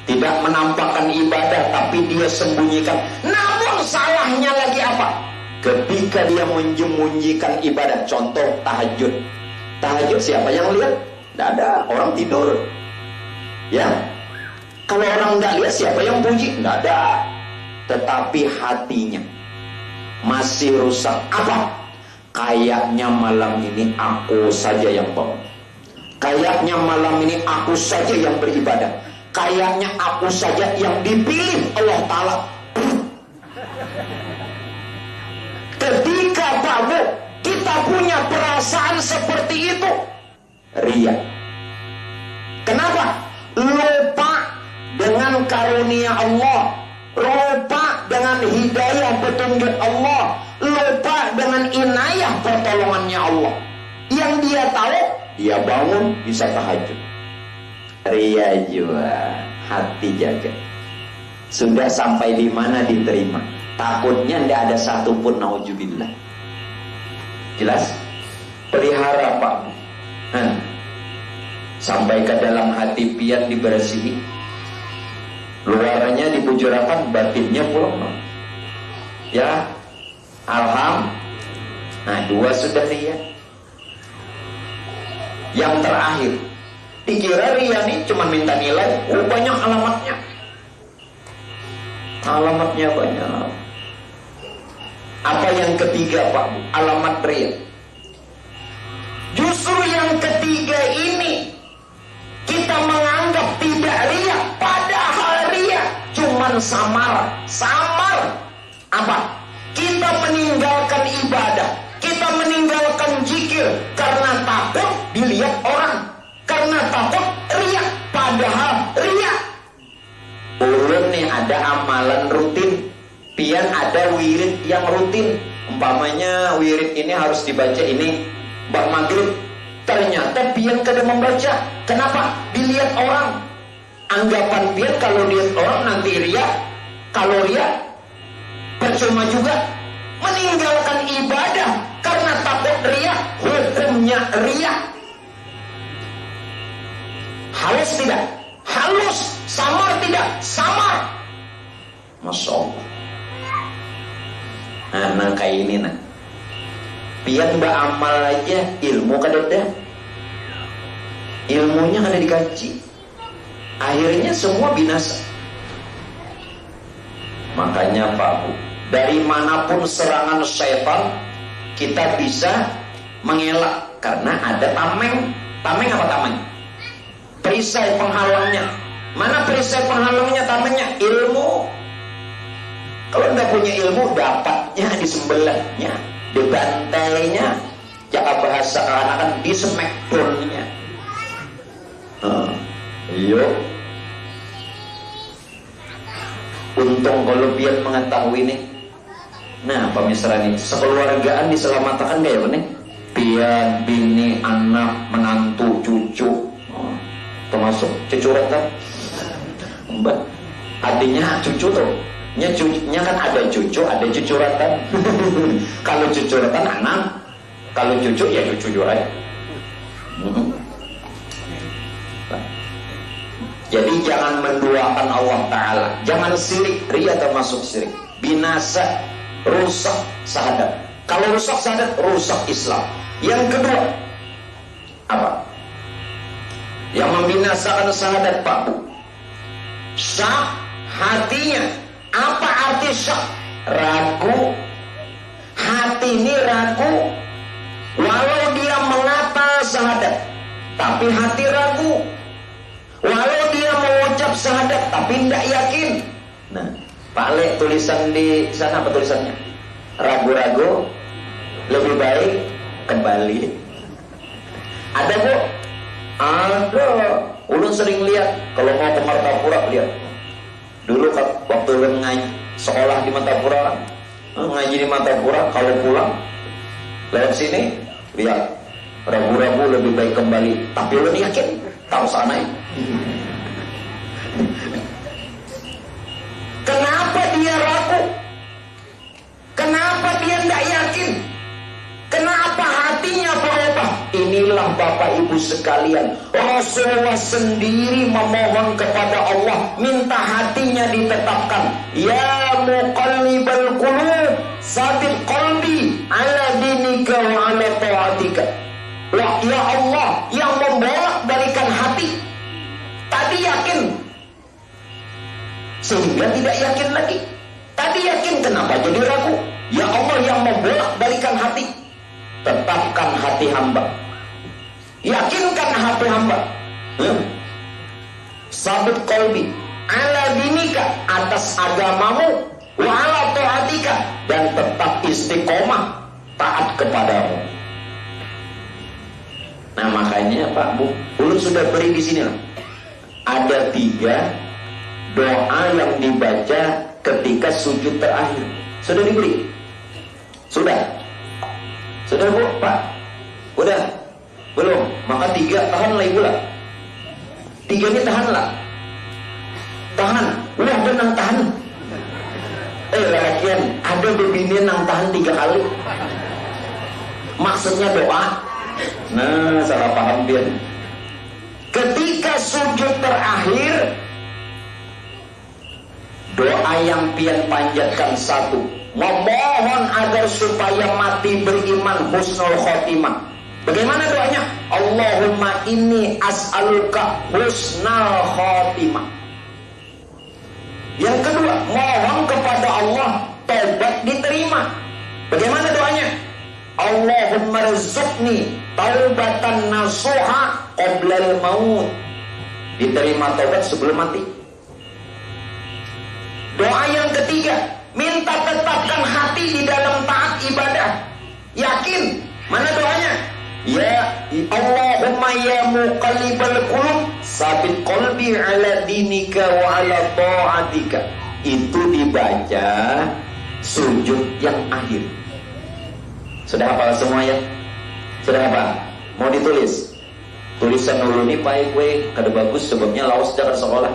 Tidak menampakkan ibadah, tapi dia sembunyikan. Namun salahnya lagi apa? Ketika dia menyembunyikan ibadah. Contoh tahajud. Tahajud siapa yang lihat? Tidak ada, orang tidur. Ya. Kalau orang tidak lihat siapa yang puji? Tidak ada. Tetapi hatinya masih rusak. Apa? Kayaknya malam ini aku saja yang bangun. Kayaknya malam ini aku saja yang beribadah. Kayaknya aku saja yang dipilih Allah Ta'ala. Ketika Babu kita punya perasaan seperti itu, riya. Kenapa? Lupa dengan karunia Allah, lupa dengan hidayah petunjuk Allah, lupa dengan inayah pertolongannya Allah. Yang dia tahu, dia bangun bisa tahajud. Riya jua, hati jaga. Sudah sampai di mana diterima. Takutnya tidak ada satupun, naudzubillah. Jelas? Pelihara Pak. Sampai ke dalam hati pian dibersihi. Luarnya dibujurakan, batinnya pulang. Ya, alhamdulillah. Nah, 2 sudah riya. Yang terakhir, dikira riya nih cuma minta nilai. Banyak alamatnya. Alamatnya banyak. Apa yang ketiga Pak? Alamat riya. Justru yang ketiga ini kita menganggap tidak riya, padahal riya cuman samar. Samar. Apa? Kita meninggalkan ibadah, kita meninggalkan zikir karena takut dilihat orang, karena takut riya, padahal riya. Ulun nih ada amalan rutin, pian ada wirid yang rutin. Umpamanya wirid ini harus dibaca ini bak maghrib. Ternyata pian kada membaca. Kenapa? Dilihat orang. Anggapan pian kalau dilihat orang nanti riya. Kalau riya percuma juga. Meninggalkan ibadah karena takut riya. Hukumnya riya. Halus tidak? Halus. Samar tidak? Samar. Masya Allah. Nah kayak ini nah. Pian beramal aja ilmu kada ada. Ilmunya kada dikaji. Akhirnya semua binasa. Makanya Pak Bu, dari manapun serangan syaitan kita bisa mengelak karena ada tameng. Tameng apa tameng? Perisai penghalangnya. Mana perisai penghalangnya, tamengnya? Ilmu. Kalau nggak punya ilmu, dapatnya di sembelahnya, dibantainya, jaka bahasa keanakan di smackdownnya. Iya. Untung kalau pian mengetahui nih. Nah, pemirsa ini sekeluargaan diselamatkan gak ya benih? pian, bini, anak, menantu, cucu, termasuk cucuratan. Mbak, artinya cucu tuh, nya kan ada cucu, ada cucuratan. Kalau cucuratan anak, kalau cucu ya cucu juga. Jadi jangan menduakan Allah Ta'ala, jangan sirik, ria termasuk sirik, binasa, rusak syahadat. Kalau rusak syahadat, rusak Islam. Yang kedua, apa? Yang membinasakan syahadat, Pak Bu, syak hatinya. Apa arti syak? Ragu. Hati ini ragu. Walau dia mengata syahadat, tapi hati ragu. Walau dia mengucap syahadat, tapi tidak yakin. Nah, Pak Le, tulisan di sana apa tulisannya? Ragu-ragu, lebih baik kembali. Ada Bu? Ada. Ulun sering lihat kalau mau ke Martapura, lihat. Dulu waktu ulun ngaji sekolah di Martapura, ngaji di Martapura, kalau pulang lewat sini, lihat ragu-ragu lebih baik kembali. Tapi ulun yakin, tahu sana ya. Kenapa dia ragu? Kenapa dia tidak yakin? Kenapa hatinya berubah? Inilah Bapak Ibu sekalian, Rasulullah sendiri memohon kepada Allah, minta hatinya ditetapkan. Ya muqallibal qulub, sabit qalbi ala dinika wa ala ta'atika. Ya Allah yang membolak-balikan hati. Tadi yakin, sehingga tidak yakin lagi. Tadi yakin, kenapa jadi ragu? Ya Allah yang membolak-balikan hati, tetapkan hati hamba, yakinkan hati hamba. Sabit qalbi ala dinika, atas agamamu, wa ala ta'atika, dan tetap istiqomah taat kepadamu. Nah makanya Pak Bu, ulun sudah beri di sini lah. Ada 3 doa yang dibaca ketika sujud terakhir. Sudah diberi? Sudah? Sudah Bu, Pak? Udah? Belum? Maka 3 tahanlah Ibu lah. 3 ini tahanlah. Tahan. Udah nang tahan. Lelakian ada bebini nang tahan 3 kali. Maksudnya doa. Nah, salah paham dia. Ketika sujud terakhir, doa yang pian panjatkan 1, memohon agar supaya mati beriman husnul khotimah. Bagaimana doanya? Allahumma inni as'aluka husnul khotimah. Yang kedua, mohon kepada Allah taubat diterima. Bagaimana doanya? Allahumma rizukni taubatan nasuha qoblal maut. Diterima taubat sebelum mati. Doa yang ketiga, minta tetapkan hati di dalam taat ibadah. Yakin. Mana doanya? Ya Allahumma ya muqallibal qulub, sabit qalbi ala dinika wa ala ta'atika. Itu dibaca sujud yang akhir. Sudah hafal semua ya? Sudah hafal? Mau ditulis? Tulisan dulu nih Pak Ikwe, kada bagus sebabnya laos jangan sekolah.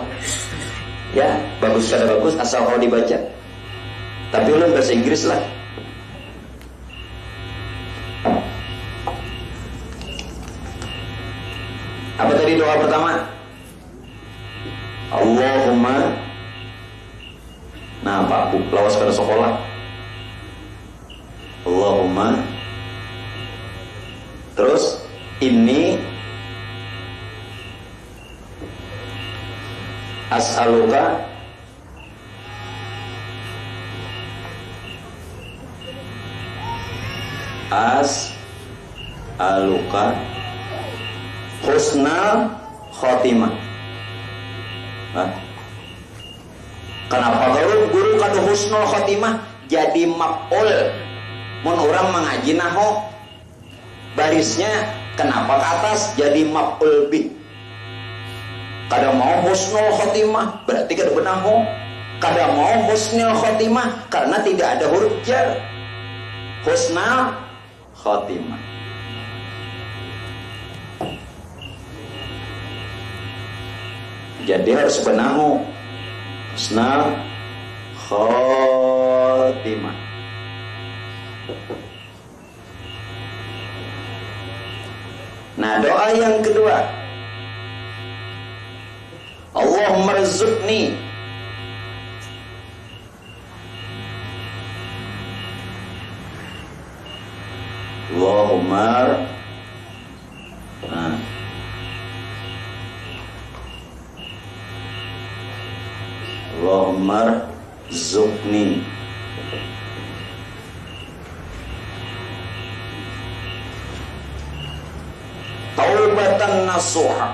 Ya, bagus kada bagus asal kalau dibaca. Tapi ulun bahasa Inggris lah. Apa tadi doa pertama? Allahumma. Nah Pak Bu, lawas kada sekolah. Allahumma. Terus ini as'aluka husnul khotimah. Kenapa guru kado husnul khotimah jadi maf'ul? Mun orang mengaji nahwu barisnya kenapa ke atas jadi maf'ul bih? Kada mau husnul khotimah berarti kada benar ho. Kada mau husnul khotimah karena tidak ada huruf jar. Husnul khotimah. Jadi harus benahu husnul khotimah. Nah, doa yang kedua, Allahumma rzuqni Allahumma Allahumma rzuqni taubatan nasuha.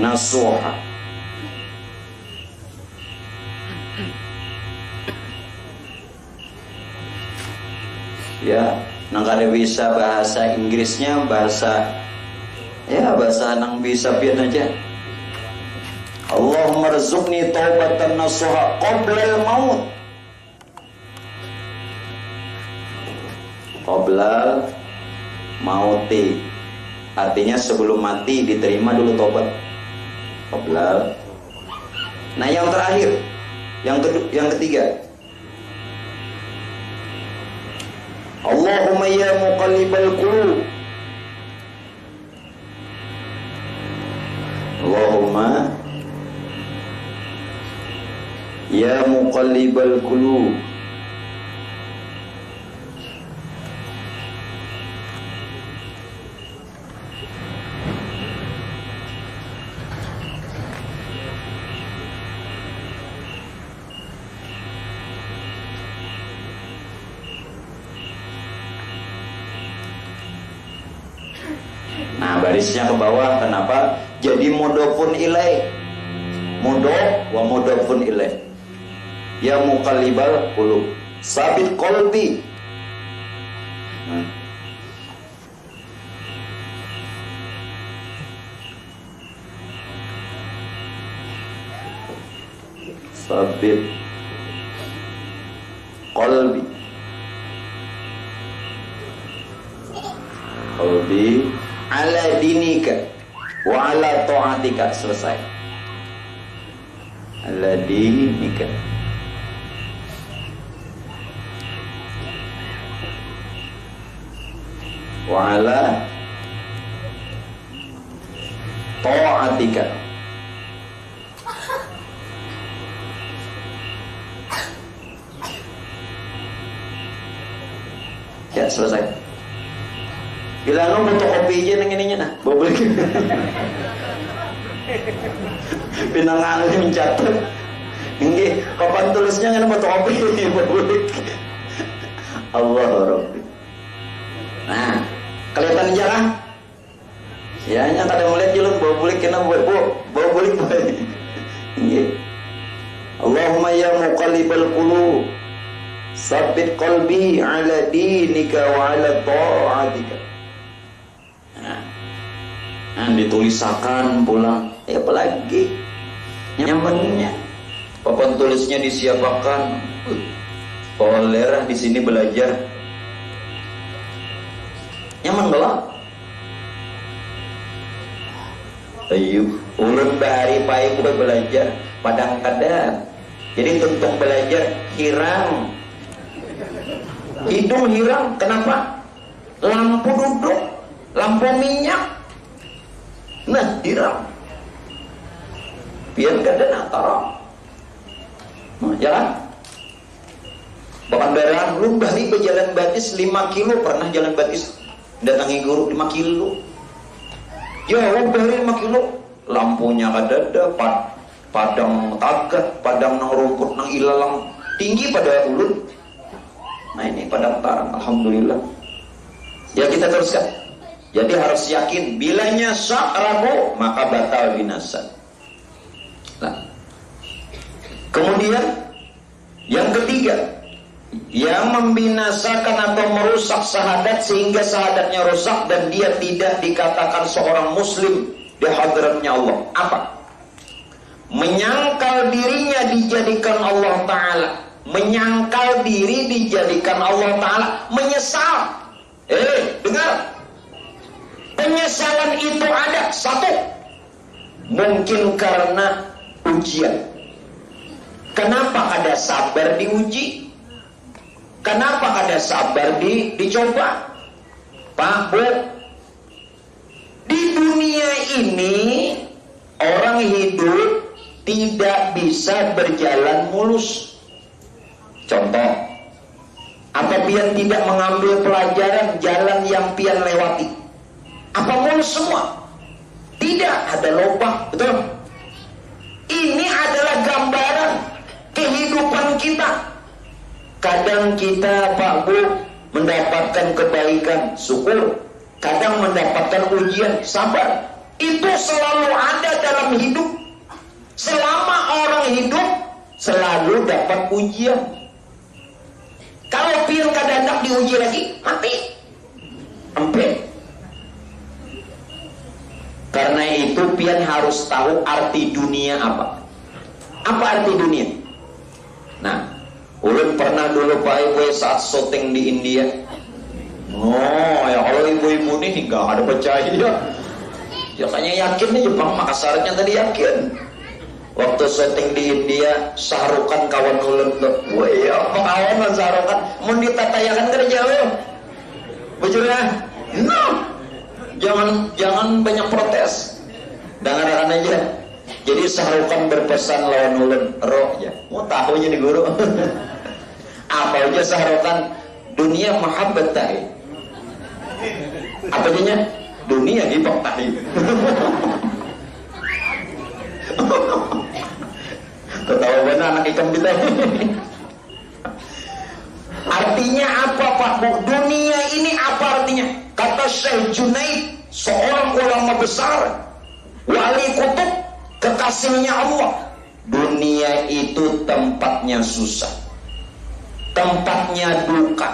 Nasuha. Ya, nang kada bisa bahasa Inggrisnya, bahasa nang bisa pian aja. Allahumma rzuqni taubatan nasuha qabla al-maut. Qabla mauti. Artinya sebelum mati diterima dulu tobat. Qabla. Nah, yang terakhir, yang ketiga, Allahumma ya muqallibal qulub. Allahumma ya muqallibal qulub. Nah, barisnya ke bawah. Kenapa? Jadi mudhofun ilaih. Mudhof wa mudhofun ilaih. Ya muqallibal qulub, sabit qalbi. Sabit qalbi. Qalbi ala dinika wa ala ta'atika. Selesai. Ala dinika wa ala ta'atika. Ya, selesai. Bila lo butuh kopi aja nang ininya nah, bawa beli. Pinangan mencatat. Nggih, papan tulisnya ngene butuh kopi bawa beli. Allah Rabbi. Nah, kelihatan jalan? Ya, yang kada melihat jalan bawa beli kena bawa beli. Nggih. Allahumma ya muqallibal qulub, sabbit qalbi ala dinika wa ala ta'atika. Nah, ditulisakan pulang. Apalagi nyamannya. Papan tulisnya disiapakan. Polerah di sini belajar. Nyaman belum? Ayo, ulun bahari pai bukan belajar padang kadang. Jadi tuntung belajar hirang. Hidung hirang. Kenapa? Lampu duduk, lampu minyak. Nah, hirang. Biar kadang antara. Jalan. Bahkan daerah belum bahari berjalan batis 5 kilo. Pernah jalan batis datangi guru 5 kilo. Ya, bahari 5 kilo. Lampunya kadada, padang tagak, padang nang rumput nang ilalang tinggi pada ulun. Nah, ini padang tarang. Alhamdulillah. Ya, kita teruskan. Jadi harus yakin bilanya syak ragu maka batal binasa. Nah, kemudian yang ketiga, yang membinasakan atau merusak syahadat sehingga syahadatnya rusak dan dia tidak dikatakan seorang muslim di hadratnya Allah. Apa? Menyangkal dirinya dijadikan Allah Ta'ala menyangkal diri dijadikan Allah Ta'ala, menyesal. Dengar, penyesalan itu ada. Satu, mungkin karena ujian. Kenapa kada sabar diuji? Kenapa kada sabar dicoba? Pak, Bu, di dunia ini orang hidup tidak bisa berjalan mulus. Contoh, apa pian tidak mengambil pelajaran jalan yang pian lewati? Apa mulus semua? Tidak, ada lubang, betul? Ini adalah gambaran kehidupan kita. Kadang kita, Pak Bu, mendapatkan kebaikan, syukur. Kadang mendapatkan ujian, sabar. Itu selalu ada dalam hidup. Selama orang hidup, selalu dapat ujian. Kalau pian kada hendak diuji lagi, mati. Sampai. Karena itu pian harus tahu arti dunia apa. Apa arti dunia? Nah, ulun pernah dulu Pak Ibu saat syuting di India. Oh, ya kalau ibu-ibu nih nggak ada percaya. Ya kayaknya yakin nih Jepang Makassarnya tadi yakin. Waktu syuting di India, Sahrukan kawan ulun tuh. Wah ya, kawan Sahrukan mau ditatayakan kerja lo. Bujurnya, no. Jangan banyak protes. Dengarkan aja. Jadi Sahrukan berpesan lawan ulun, roh ya. Mau tahu jadi guru. Apa aja Sahrukan? Dunia mahabbat tahi. Apa jadinya? Dunia hibak tahi. Ketawa benar anak ikan kita. Artinya apa Pak Bu? Dunia ini apa artinya? Kata Syekh Junaid, seorang ulama besar, wali kutub, kekasihnya Allah. Dunia itu tempatnya susah, tempatnya duka.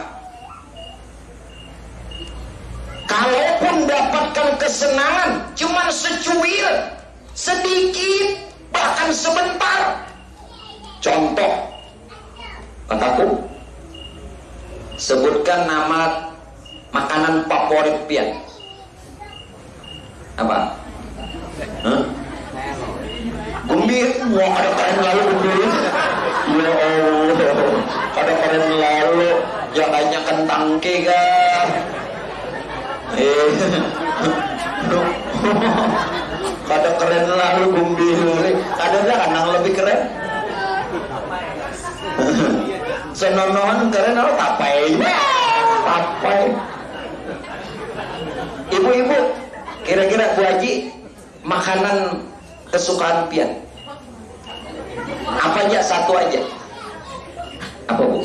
Kalaupun dapatkan kesenangan cuman secuil, sedikit, bahkan sebentar. Contoh, kataku, sebutkan nama makanan favorit pian. Apa? Gumbir, mau ada keren lalu gumbir. Ya Allah, ada keren lalu, jangannya kentang kega. Kada keren lalu gumbir. Kada lah kanang lebih keren. Senonohan keren lalu tapai. Tapai. Ibu-ibu, kira-kira Bu Haji, makanan kesukaan pian apa aja? Satu aja. Apa Bu?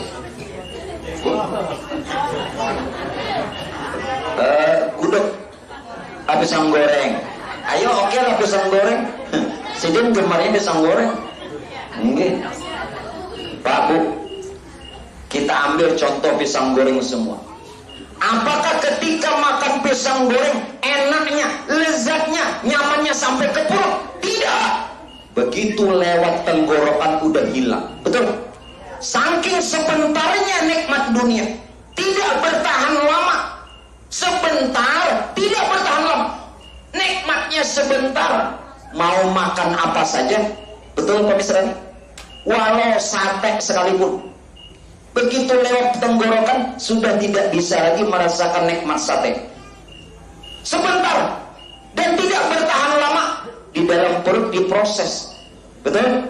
Gudeg, pisang goreng. Ayo oke lah pisang goreng. Sidin gemarnya pisang goreng. Enggak. Pak Bu, kita ambil contoh pisang goreng semua. Apakah ketika makan pisang goreng enaknya, lezatnya, nyamannya sampai ke perut? Tidak. Begitu lewat tenggorokan udah hilang. Betul? Saking sebentarnya nikmat dunia, tidak bertahan lama. Sebentar, tidak bertahan lama. Nikmatnya sebentar. Mau makan apa saja, betul Pak Misrani? Walau sate sekalipun, begitu lewat tenggorokan sudah tidak bisa lagi merasakan nikmat sate. Sebentar dan tidak bertahan lama di dalam perut, diproses. Betul?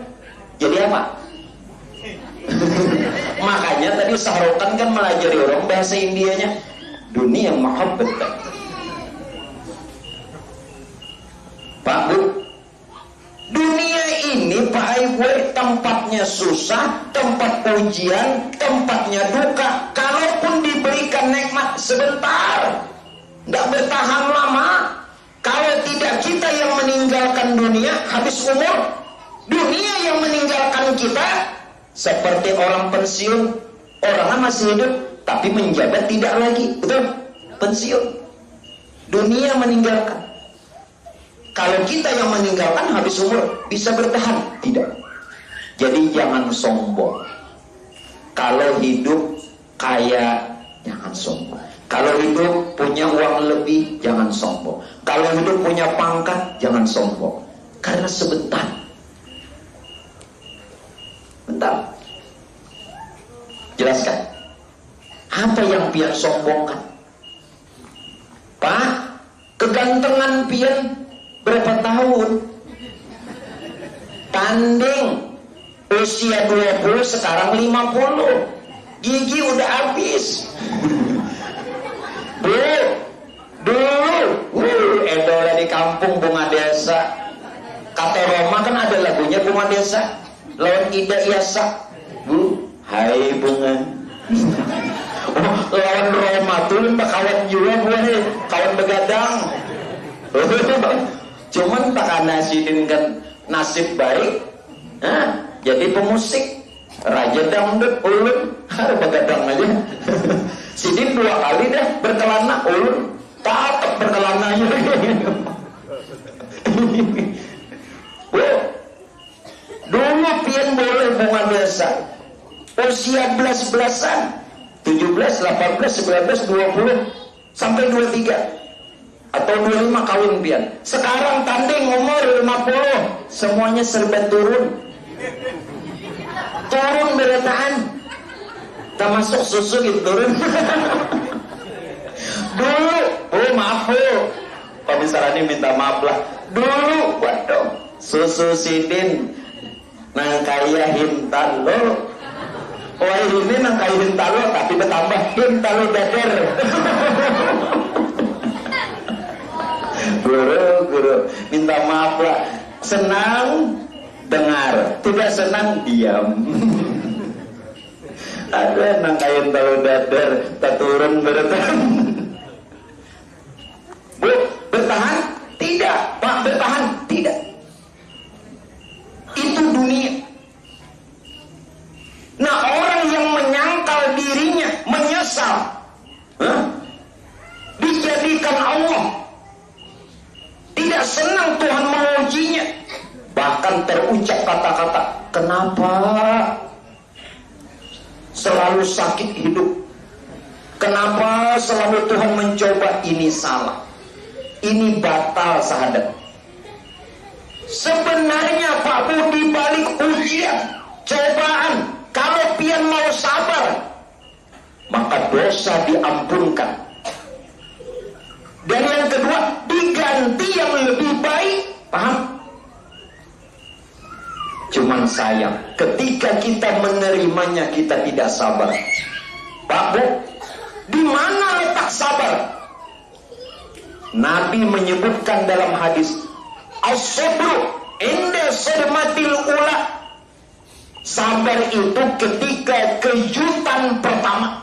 Jadi apa? Makanya tadi Sahrukan kan melajari orang bahasa Indianya, dunia mahabbat. Pak Bu, dunia ini Pak Ibu tempatnya susah, tempat ujian, tempatnya duka. Kalaupun diberikan nikmat sebentar, tidak bertahan lama. Kalau tidak kita yang meninggalkan dunia, habis umur. Dunia yang meninggalkan kita seperti orang pensiun. Orangnya masih hidup tapi menjabat tidak lagi. Betul? Pensiun. Dunia meninggalkan. Kalau kita yang meninggalkan habis umur, bisa bertahan? Tidak. Jadi jangan sombong. Kalau hidup kaya, jangan sombong. Kalau hidup punya uang lebih, jangan sombong. Kalau hidup punya pangkat, jangan sombong. Karena sebentar. Bentar. Jelaskan. Apa yang pian sombongkan? Pak, kegantengan pian berapa tahun? Tanding. Usia 20, sekarang 50. Gigi udah habis. Dulu idola di kampung bunga desa. Kata Roma kan ada lagunya bunga desa. Lawan Ida Iasa. Hai bunga. Lawan Roma tuh kawan juga gue, kawan begadang. Cuman tak nasidin kan nasib baik. Jadi pemusik. Raja dangdut ulun begadang aja. Sidin 2 kali dah berkelana ulun tatap berkelananya. Dulu pian boleh bunga desa usia belas-belasan 17, 18, 19, 20 sampai 23 atau 25 kawin pian. Sekarang tanding umur 50 semuanya serba turun berataan, termasuk susu gitu turun. Dulu, maaf Pak Misarani minta maaf lah. Dulu, waduh, susu sidin nang kaya hintan lo. Oh ini nang kaya hintan lo, tapi bertambah hintan lo dader. Guru, minta maaf lah. Senang dengar, tidak senang diam. Ada nang kain tahu dadar, tak turun bertahan. Bu, bertahan? Tidak. Pak, bertahan? Tidak. Itu dunia. Nah, orang yang menyangkal dirinya, menyesal, dijadikan Allah, tidak senang Tuhan mengujinya. Bahkan terucap kata-kata, kenapa selalu sakit hidup? Kenapa selalu Tuhan mencoba? Ini salah, ini batal sahadat. Sebenarnya Pak Bu, di balik ujian, cobaan, kalau pian mau sabar, maka dosa diampunkan. Dan yang kedua, diganti yang lebih baik. Paham? Cuman sayang, ketika kita menerimanya kita tidak sabar. Pak Bu, di mana letak sabar? Nabi menyebutkan dalam hadis, as-sabru inda sadmatil ula. Sabar itu ketika kejutan pertama.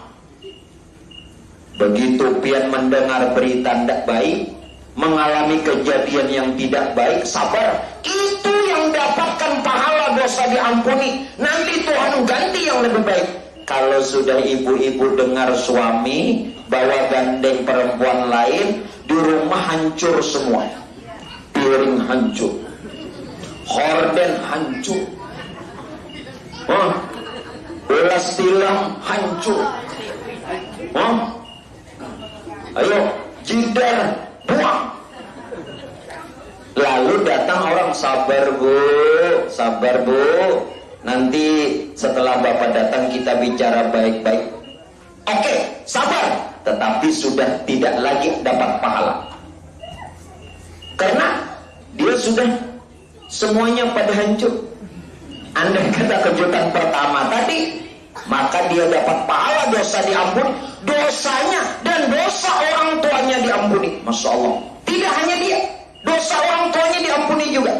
Begitu pian mendengar berita tidak baik, mengalami kejadian yang tidak baik, sabar. Itu yang dapatkan pahala, dosa diampuni. Nanti Tuhan ganti yang lebih baik. Kalau sudah ibu-ibu dengar suami bawa gandeng perempuan lain, di rumah hancur semua. Piring hancur, horden hancur, belas tilam hancur. Ayo, jidar buang. Lalu datang orang, sabar bu, nanti setelah Bapak datang kita bicara baik-baik. Oke, sabar, tetapi sudah tidak lagi dapat pahala. Karena dia sudah semuanya pada hancur. Andai kata kejutan pertama tadi, maka dia dapat pahala, dosa diampuni, dosanya dan dosa orang tuanya diampuni. Masya Allah. Tidak hanya dia, dosa orang tuanya diampuni juga.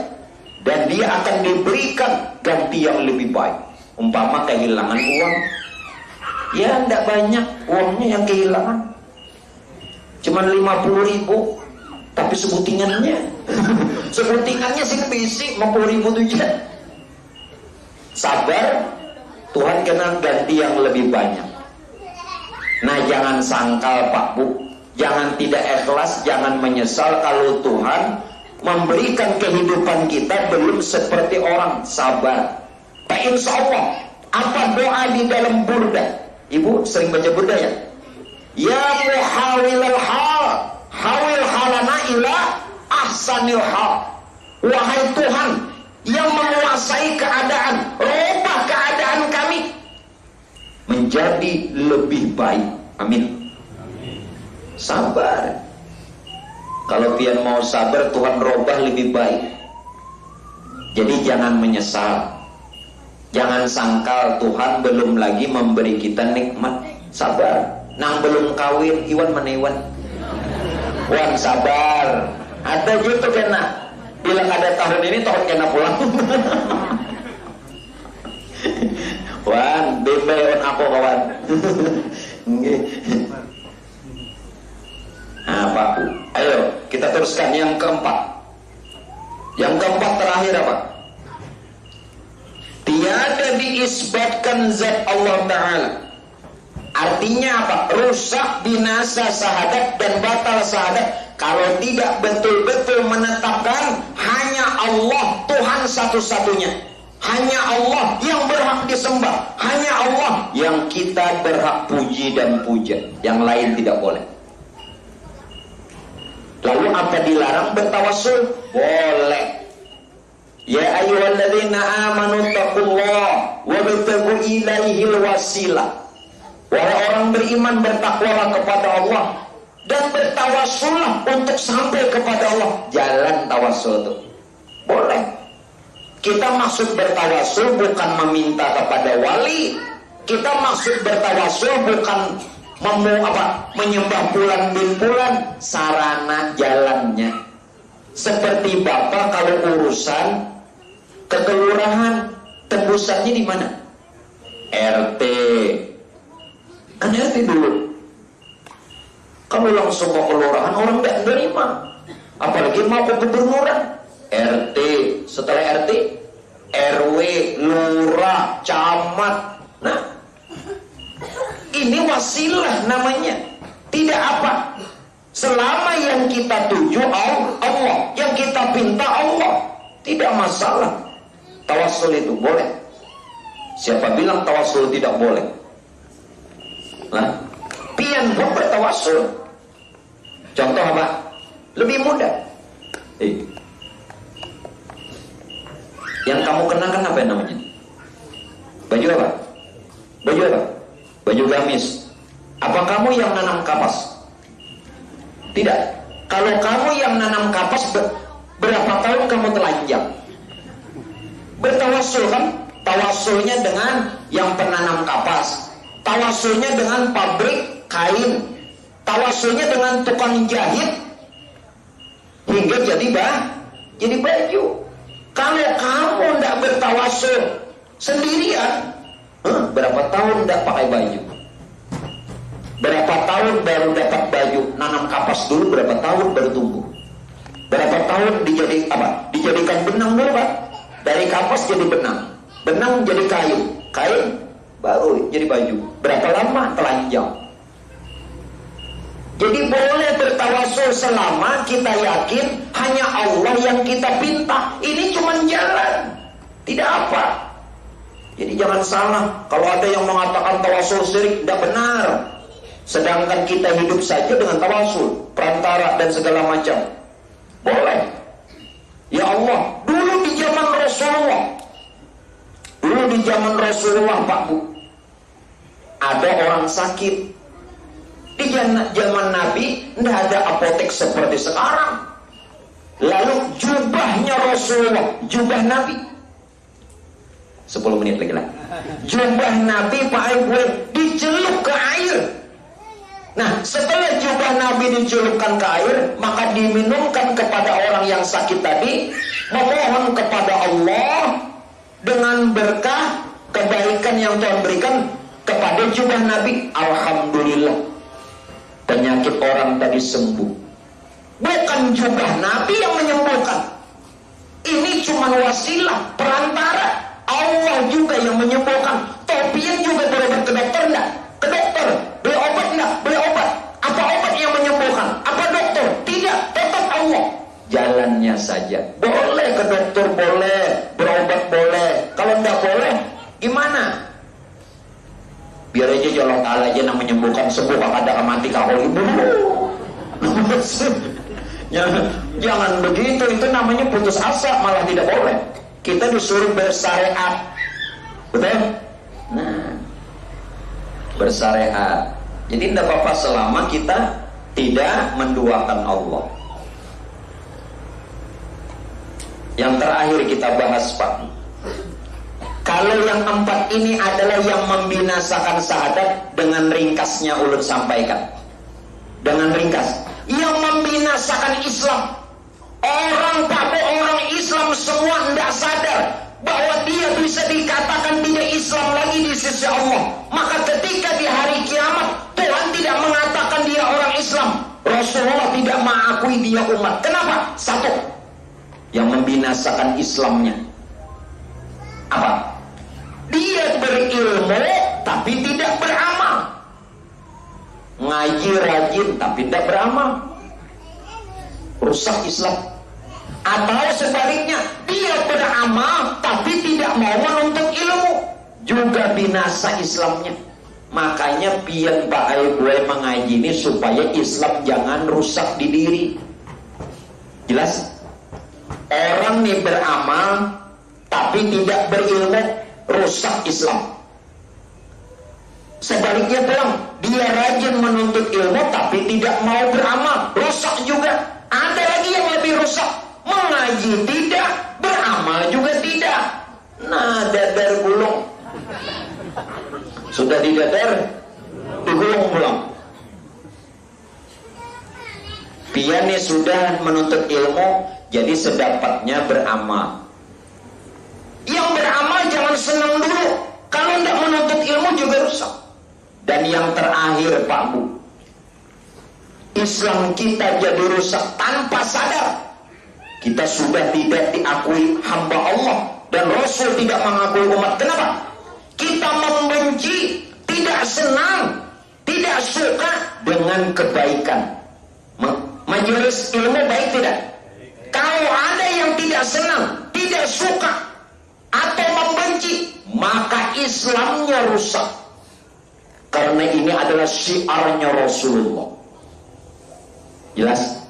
Dan dia akan diberikan ganti yang lebih baik. Umpama kehilangan uang, ya tidak banyak uangnya yang kehilangan, cuman 50.000, tapi sebutingannya sebutingannya sih bisi 50.000 tuh. Sabar, Tuhan kena ganti yang lebih banyak. Nah, jangan sangkal Pak Bu, jangan tidak ikhlas, jangan menyesal kalau Tuhan memberikan kehidupan kita belum seperti orang. Sabar. Pak, insya Allah Apa doa di dalam burda? Ibu sering baca burda ya? Ya muhawilal hal, hawil halana ila ahsanil hal. Wahai Tuhan yang menguasai keadaan, rubah keadaan kami menjadi lebih baik. Amin. Sabar. Kalau pian mau sabar, Tuhan robah lebih baik. Jadi jangan menyesal. Jangan sangkal Tuhan belum lagi memberi kita nikmat. Sabar. Nang belum kawin, Iwan menewan. Wan sabar. Ada gitu kena. Bilang ada tahun ini, tahun kena pulang. Wan, bebe aku kawan. Apa? Ayo kita teruskan yang keempat. Yang keempat terakhir apa? Tiada diisbatkan zat Allah Ta'ala. Artinya apa? Rusak, binasa syahadat dan batal syahadat kalau tidak betul-betul menetapkan hanya Allah Tuhan satu-satunya. Hanya Allah yang berhak disembah. Hanya Allah yang kita berhak puji dan puja. Yang lain tidak boleh. Lalu apa dilarang bertawassul? Boleh. Ya ayyuhalladzina amanu taqullah wabtaghu ilaihil wasilah. Wahai orang beriman, bertakwalah kepada Allah dan bertawassullah untuk sampai kepada Allah. Jalan tawassul itu boleh. Kita maksud bertawassul bukan meminta kepada wali. Kita maksud bertawassul bukan menyembah bulan bin bulan. Sarana jalannya seperti bapak kalau urusan kekelurahan, tembusannya di mana? RT. Kan RT dulu. Kamu langsung mau kelurahan, orang tidak menerima. Apalagi mau ke gubernuran. RT, setelah RT, RW, lurah, camat. Nah, ini wasilah namanya. Tidak apa. Selama yang kita tuju Allah, yang kita pinta Allah, tidak masalah. Tawassul itu boleh. Siapa bilang tawassul tidak boleh? Nah, pian pun bertawassul. Contoh apa? Lebih mudah. Yang kamu kenakan apa namanya? Baju apa? Baju apa? Baju gamis. Apa kamu yang nanam kapas? Tidak. Kalau kamu yang nanam kapas, berapa tahun kamu telanjang? Bertawassul kan? Tawassulnya dengan yang penanam kapas. Tawassulnya dengan pabrik kain. Tawassulnya dengan tukang jahit hingga jadi baju. Kalau kamu tidak bertawassul sendirian, berapa tahun tidak pakai baju? Berapa tahun baru dapat baju? Nanam kapas dulu berapa tahun baru tumbuh? Berapa tahun dijadikan benang dulu Pak? Dari kapas jadi benang, benang jadi kain, kain baru jadi baju. Berapa lama? Telanjang. Jadi boleh bertawassul selama kita yakin hanya Allah yang kita pinta. Ini cuma jalan, tidak apa. Jadi jangan salah kalau ada yang mengatakan tawassul syirik, tidak benar. Sedangkan kita hidup saja dengan tawassul, perantara dan segala macam. Boleh. Ya Allah, dulu di zaman Rasulullah. Dulu di zaman Rasulullah Pak Bu, ada orang sakit. Di zaman Nabi tidak ada apotek seperti sekarang. Lalu jubahnya Rasulullah, jubah Nabi, 10 menit lagi lah. Jubah Nabi Pak Ibu dicelup ke air. Nah, setelah jubah Nabi dicelupkan ke air, maka diminumkan kepada orang yang sakit tadi, memohon kepada Allah dengan berkah kebaikan yang Tuhan berikan kepada jubah Nabi. Alhamdulillah, penyakit orang tadi sembuh. Bukan jubah Nabi yang menyembuhkan. Ini cuma wasilah, perantara. Allah juga yang menyembuhkan. Topian juga berobat ke dokter enggak? Ke dokter, beli obat enggak? Beli obat. Apa obat yang menyembuhkan? Apa dokter? Tidak, tetap Allah. Jalannya saja. Boleh ke dokter, boleh. Berobat boleh. Kalau enggak boleh, gimana? Allah Ta'ala aja yang menyembuhkan sembuh, kada mati kahol ibu. Jangan begitu, itu namanya putus asa, malah tidak boleh. Kita disuruh bersyariat, betul? Nah, bersyariat. Jadi tidak apa-apa selama kita tidak menduakan Allah. Yang terakhir kita bahas, Pak. Kalau yang 4 ini adalah yang membinasakan syahadat, dengan ringkasnya ulun sampaikan. Dengan ringkas, yang membinasakan Islam. Orang Islam semua tidak sadar bahwa dia bisa dikatakan tidak Islam lagi di sisi Allah. Maka ketika di hari kiamat Tuhan tidak mengatakan dia orang Islam, Rasulullah tidak mengakui dia umat. Kenapa? Satu, yang membinasakan Islamnya apa? Dia berilmu tapi tidak beramal. Ngaji rajin tapi tidak beramal, rusak Islam. Atau sebaliknya, dia beramal tapi tidak mau menuntut ilmu, juga binasa Islamnya. Makanya pian bae gue mengaji ini supaya Islam jangan rusak di diri. Jelas? Orang nih beramal tapi tidak berilmu, rusak Islam. Sebaliknya pulang, dia rajin menuntut ilmu tapi tidak mau beramal, rusak juga. Ada lagi yang lebih rusak, mengaji tidak, beramal juga tidak. Nah, dadar gulung. Sudah didadar, digulung pulang. Piannya sudah menuntut ilmu, jadi sedapatnya beramal. Yang beramal jangan senang dulu, kalau tidak menuntut ilmu juga rusak. Dan yang terakhir, Pak Bu, Islam kita jadi rusak tanpa sadar. Kita sudah tidak diakui hamba Allah, dan Rasul tidak mengakui umat. Kenapa? Kita membenci, tidak senang, tidak suka dengan kebaikan. Majelis ilmu baik tidak? Kalau ada yang tidak senang, tidak suka, atau membenci, maka Islamnya rusak. Karena ini adalah syiarnya Rasulullah. Jelas?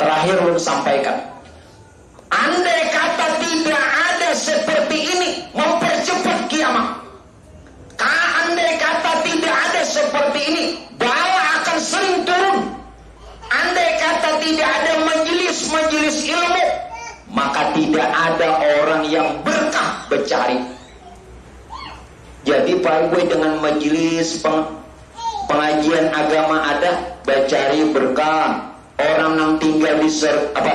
Terakhir ulun sampaikan, andai kata tidak ada seperti ini mempercepat kiamat, andai kata tidak ada seperti ini bala akan sering turun. Andai kata tidak ada majelis ilmu, maka tidak ada orang yang berkah bercari. Jadi Pak gue dengan majelis pengajian agama ada, bercari berkah. Orang yang tinggal di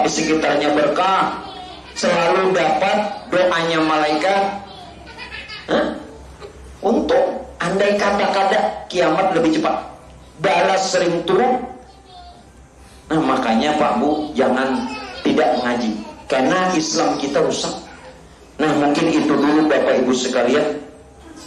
sekitarnya berkah, selalu dapat doanya malaikat. Untuk andai kata kiamat lebih cepat, balas sering turun. Nah makanya Pak Bu jangan tidak mengaji, karena Islam kita rusak. Nah mungkin itu dulu Bapak Ibu sekalian.